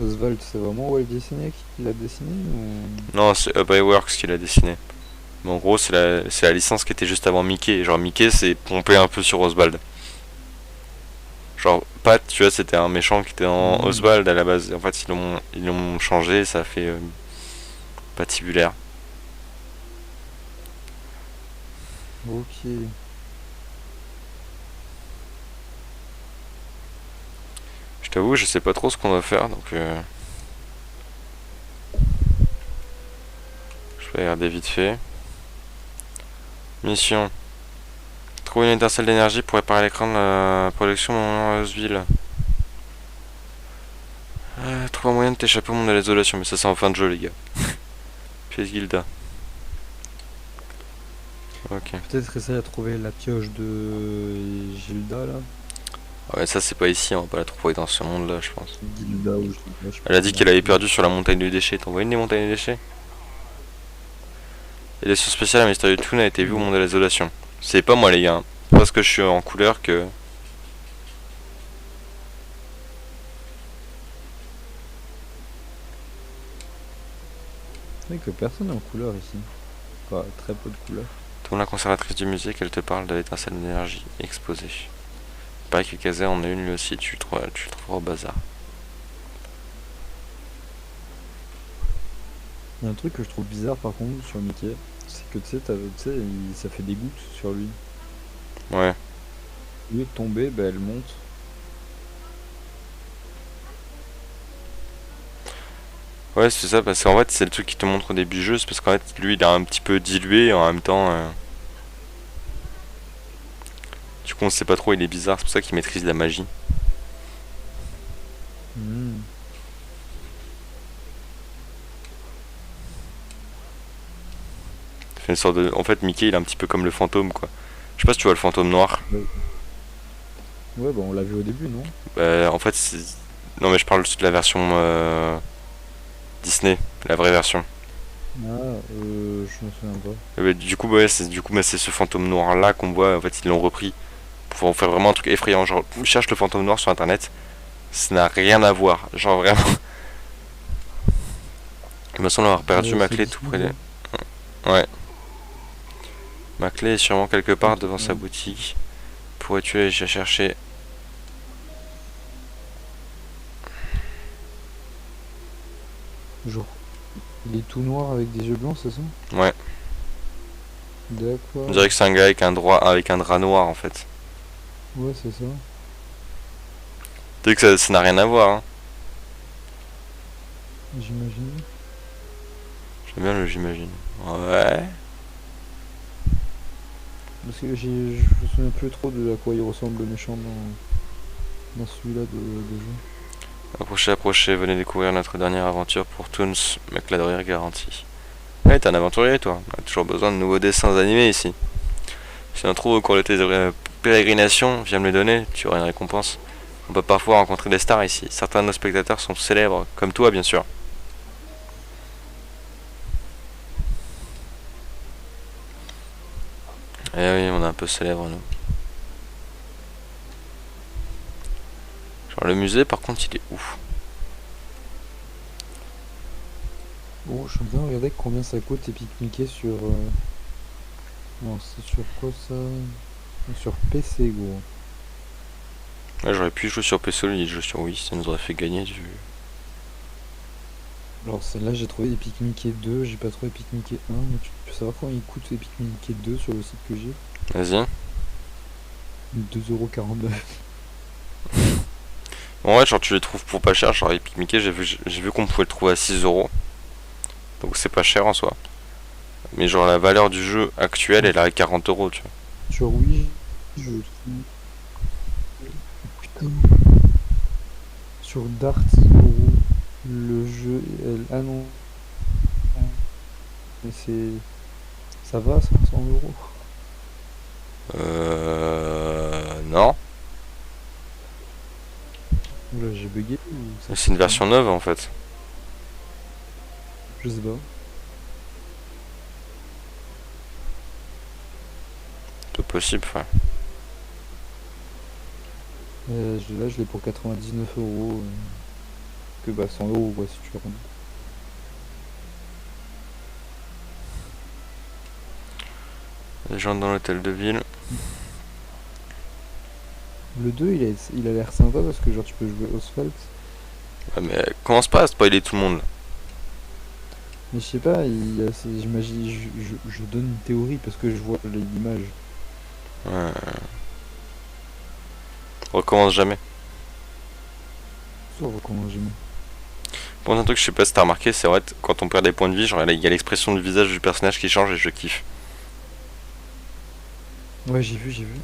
Oswald, c'est vraiment Walt Disney qui l'a dessiné ou... Non, c'est Up Works qui l'a dessiné. Mais en gros, c'est la licence qui était juste avant Mickey. Genre, Mickey s'est pompé un peu sur Oswald. Genre, Pat, tu vois, c'était un méchant qui était en Mm. Oswald à la base. En fait, ils l'ont changé, ça a fait patibulaire. Ok. Je t'avoue, je sais pas trop ce qu'on va faire, donc je vais regarder vite fait. Mission. Trouver une étincelle d'énergie pour réparer l'écran de la production dans Oswald. Trouve un moyen de t'échapper au monde de l'isolation, mais ça c'est en fin de jeu, les gars. Pièce Gilda. Ok. Peut-être essayer à trouver la pioche de Gilda là. Ouais, ça c'est pas ici, on va pas la trouver dans ce monde là, je pense. Gilda ou Gilda, je sais pas Elle a dit comment qu'elle on avait dit. perdu sur la montagne du déchet. T'en vois une des montagnes du déchet? L'édition spéciale à Mystérieux Toon a été vue au monde de l'isolation. C'est pas moi, les gars. Parce que je suis en couleur que. C'est vrai que personne n'est en couleur ici. Enfin, très peu de couleurs. Tourne la conservatrice du musée qu'elle te parle de l'étincelle d'énergie exposée. Il paraît que Kazé en a une lui aussi, tu le trouveras au bazar. Il y a un truc que je trouve bizarre par contre sur Mickey, c'est que tu sais, ça fait des gouttes sur lui. Ouais. Au lieu de tomber, bah, elle monte. Ouais, c'est ça, parce qu'en fait, c'est le truc qui te montre au début du jeu, c'est parce qu'en fait, lui, il a un petit peu dilué, et en même temps... Du coup, on sait pas trop, il est bizarre, c'est pour ça qu'il maîtrise la magie. Hmm. Fait une sorte de... En fait, Mickey, il est un petit peu comme le fantôme, quoi. Je sais pas si tu vois le fantôme noir. Ouais, ouais, bah on l'a vu au début, non? En fait, c'est... Non, mais je parle de la version Disney, la vraie version. Ah, je me souviens pas. Du coup, ouais, c'est ce fantôme noir là qu'on voit. En fait, ils l'ont repris pour en faire vraiment un truc effrayant. Genre, cherche le fantôme noir sur internet, ça n'a rien à voir. Genre, vraiment. Il me semble avoir perdu ma C'est clé tout près Disney, des. Ouais, ma clé est sûrement quelque ça part devant sa Ouais. boutique. Pourrais-tu aller la chercher? Genre, il est tout noir avec des yeux blancs, c'est ça? Ouais, on D'accord. dirait que c'est un gars avec un drap noir en fait. Ouais, c'est ça. Tu sais que ça n'a rien à voir, hein. J'imagine. J'aime bien le j'imagine. Ouais. Parce que je me souviens plus trop de à quoi il ressemble le méchant dans celui-là de jeu. Approchez, approchez, venez découvrir notre dernière aventure pour Toons, mec la de rire garantie. Ouais, t'es un aventurier toi, on a toujours besoin de nouveaux dessins animés ici. Si on trouve au cours de tes pérégrinations, viens me les donner, tu auras une récompense. On peut parfois rencontrer des stars ici. Certains de nos spectateurs sont célèbres, comme toi bien sûr. Eh oui, on est un peu célèbres nous. Genre le musée par contre il est ouf. Bon, je suis en train de regarder combien ça coûte Epic Mickey sur. Non, c'est sur quoi ça? Sur PC, gros. Ouais, j'aurais pu jouer sur PC au lieu de jouer sur Wii, ça nous aurait fait gagner du... Alors, celle-là, j'ai trouvé Epic Mickey 2, j'ai pas trouvé Epic Mickey 1, mais tu peux savoir combien il coûte Epic Mickey 2 sur le site que j'ai? Vas-y. 2,49€. Bon ouais, genre tu les trouves pour pas cher, genre Epic Mickey, j'ai vu qu'on pouvait le trouver à 6 euros. Donc c'est pas cher en soi. Mais genre la valeur du jeu actuel elle est à 40 euros, tu vois. Sur Wii, je trouve. Putain. Sur Dartguru, le jeu. Ah non. Mais c'est. Ça va, 500€? Non. Là, j'ai bugué ou ça C'est une fonctionne? version neuve en fait. Je sais pas. C'est possible, enfin. Là, je l'ai pour 99€. Que bah 100€ quoi, si tu veux. Les gens dans l'hôtel de ville. Le 2, il a l'air sympa parce que genre tu peux jouer Oswald. Ouais, mais commence pas à spoiler tout le monde. Mais je sais pas, j'imagine, je donne une théorie parce que je vois l'image. Ouais. Recommence jamais. Ça, comment j'aime. Bon, un truc, je sais pas si t'as remarqué, c'est vrai, quand on perd des points de vie, genre il y a l'expression du visage du personnage qui change et je kiffe. Ouais, j'ai vu, j'ai vu.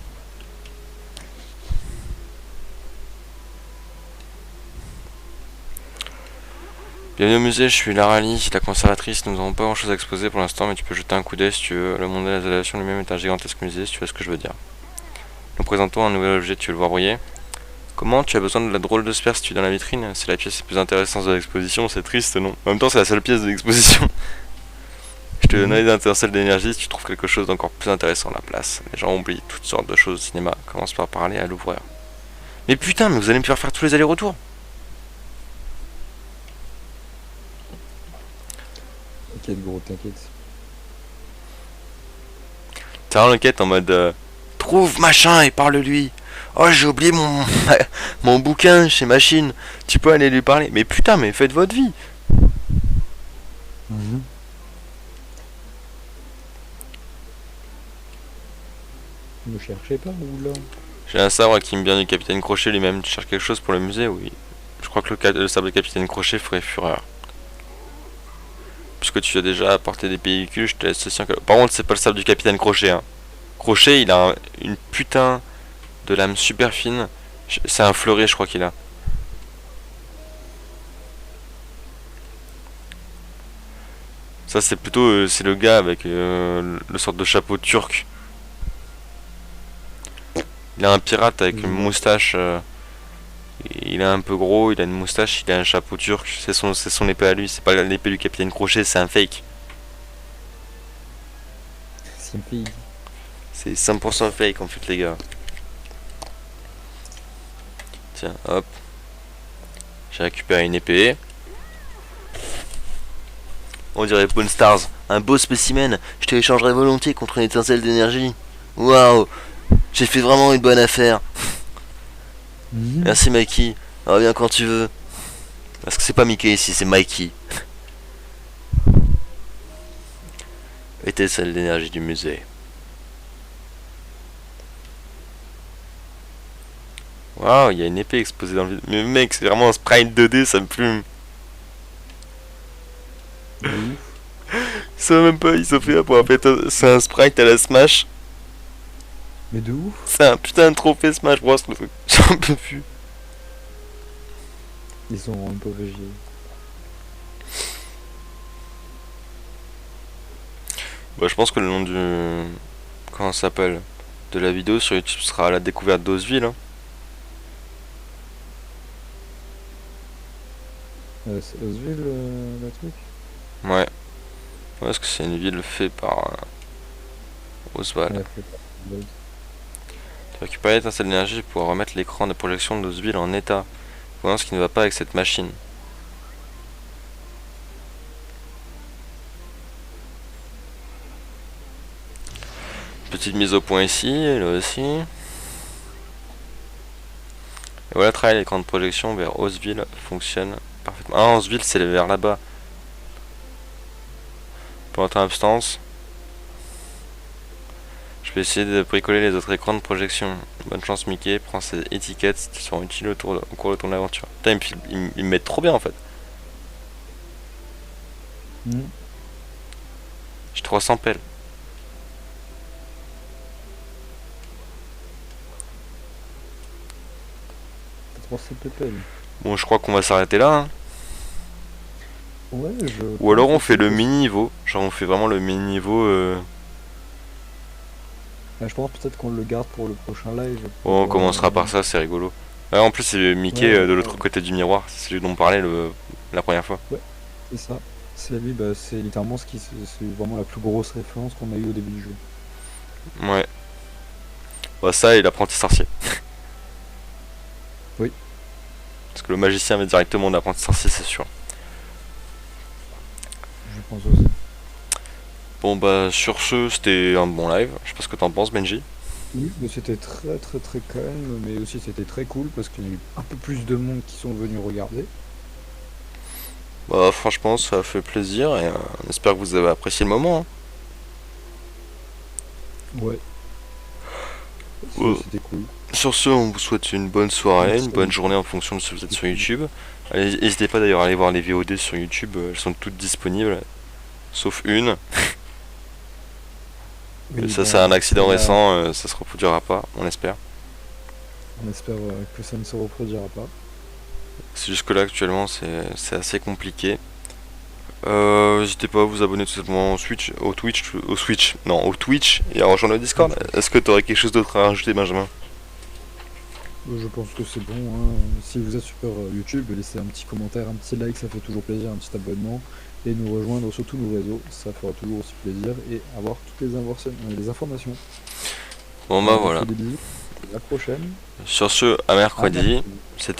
Bienvenue au musée, je suis Lara Lee, la conservatrice. Nous n'avons pas grand chose à exposer pour l'instant, mais tu peux jeter un coup d'œil si tu veux. Le monde de la installation lui-même est un gigantesque musée, si tu vois ce que je veux dire. Nous présentons un nouvel objet, tu veux le voir briller? Comment? Tu as besoin de la drôle de sphère si tu es dans la vitrine? C'est la pièce la plus intéressante de l'exposition, c'est triste, non? En même temps, c'est la seule pièce de l'exposition. Je te donnerai des étincelles d'énergie si tu trouves quelque chose d'encore plus intéressant à la place. Les gens oublient toutes sortes de choses au cinéma. Commence par parler à l'ouvreur. Mais putain, mais vous allez me faire tous les allers-retours? T'inquiète gros, t'inquiète. T'as l'enquête en mode trouve machin et parle-lui. Oh, j'ai oublié mon mon bouquin chez Machine. Tu peux aller lui parler. Mais putain, mais faites votre vie. Mhm. Ne cherchez pas, oula. J'ai un sabre qui me vient du capitaine Crochet lui-même. Tu cherches quelque chose pour le musée? Oui. Je crois que le sabre du capitaine Crochet ferait fureur. Puisque tu as déjà apporté des pellicules, je te laisse ceci en cadeau. Par contre, c'est pas le sabre du capitaine Crochet. Hein. Crochet, il a une putain de lame super fine. C'est un fleuret, je crois qu'il a. Ça, c'est plutôt c'est le gars avec le sorte de chapeau turc. Il a un pirate avec une moustache. Il est un peu gros, il a une moustache, il a un chapeau turc. C'est son épée à lui. C'est pas l'épée du capitaine Crochet, c'est un fake. C'est une fille. C'est 100% fake en fait, les gars. Tiens, hop. J'ai récupéré une épée. On dirait Pawn Stars. Un beau spécimen. Je te l'échangerai volontiers contre une étincelle d'énergie. Waouh. J'ai fait vraiment une bonne affaire. Merci Mikey. Reviens quand tu veux. Parce que c'est pas Mickey ici, c'est Mikey. Étincelle d'énergie du musée. Waouh, il y a une épée exposée dans le vide. Mais mec, c'est vraiment un sprite 2D, ça me plume. Ça va même pas, ils ont fait pour en fait, c'est un sprite à la Smash. Mais de ouf. C'est un putain de trophée Smash Bros le truc. J'en peux plus. Ils sont un peu végés. Bah, je pense que le nom du... Comment ça s'appelle? De la vidéo sur YouTube sera la découverte d'Osville. Hein. C'est Osville le truc. Ouais. Ouais, parce que c'est une ville faite par Oswald. Ouais, fait pas de bug. Tu récupères l'étincelle d'énergie pour remettre l'écran de projection d'Osville en état. Voyons ce qui ne va pas avec cette machine. Petite mise au point ici, et là aussi. Et voilà, travailler l'écran de projection vers Osville fonctionne parfaitement. Ah, Osville c'est vers là-bas. Pour ton absence, je vais essayer de bricoler les autres écrans de projection. Bonne chance Mickey, prends ces étiquettes qui seront utiles au cours de ton aventure. Putain, ils me mettent trop bien en fait. J'ai 300 pelles. T'as 300 ppl. Bon, je crois qu'on va s'arrêter là. Hein. Ouais, Ou alors on fait le mini-niveau. Genre on fait vraiment le mini-niveau. Je pense peut-être qu'on le garde pour le prochain live. Bon, on commencera par ça, c'est rigolo. Ouais, en plus c'est Mickey de l'autre côté du miroir. C'est celui dont on parlait la première fois. Ouais, c'est ça. C'est lui, bah, c'est littéralement c'est vraiment la plus grosse référence qu'on a eu au début du jeu. Ouais. Bah ça et l'apprenti sorcier. Oui. Parce que le magicien va directement d'apprenti sorcier, c'est sûr. Je pense aussi. Bon bah sur ce, c'était un bon live. Je sais pas ce que t'en penses Benji. Oui, mais c'était très très très calme, mais aussi c'était très cool parce qu'il y a eu un peu plus de monde qui sont venus regarder. Bah franchement ça a fait plaisir et on espère que vous avez apprécié le moment. Hein. Ouais. C'était cool. Sur ce, on vous souhaite une bonne soirée, Merci. une bonne journée en fonction de si vous êtes sur YouTube. N'hésitez pas d'ailleurs à aller voir les VOD sur YouTube, elles sont toutes disponibles, sauf une. Oui, Ça bah, c'est un accident récent, ça se reproduira pas, on espère. On espère que ça ne se reproduira pas. C'est jusque là actuellement c'est assez compliqué. N'hésitez pas à vous abonner tout simplement au Twitch et à rejoindre le Discord. Est-ce que tu aurais quelque chose d'autre à rajouter Benjamin? Je pense que c'est bon. Hein. Si vous êtes sur YouTube, laissez un petit commentaire, un petit like, ça fait toujours plaisir, un petit abonnement. Et nous rejoindre sur tous nos réseaux, ça fera toujours aussi plaisir. Et avoir toutes les informations. Bon bah voilà. Des bisous. À la prochaine. Sur ce, à mercredi. C'était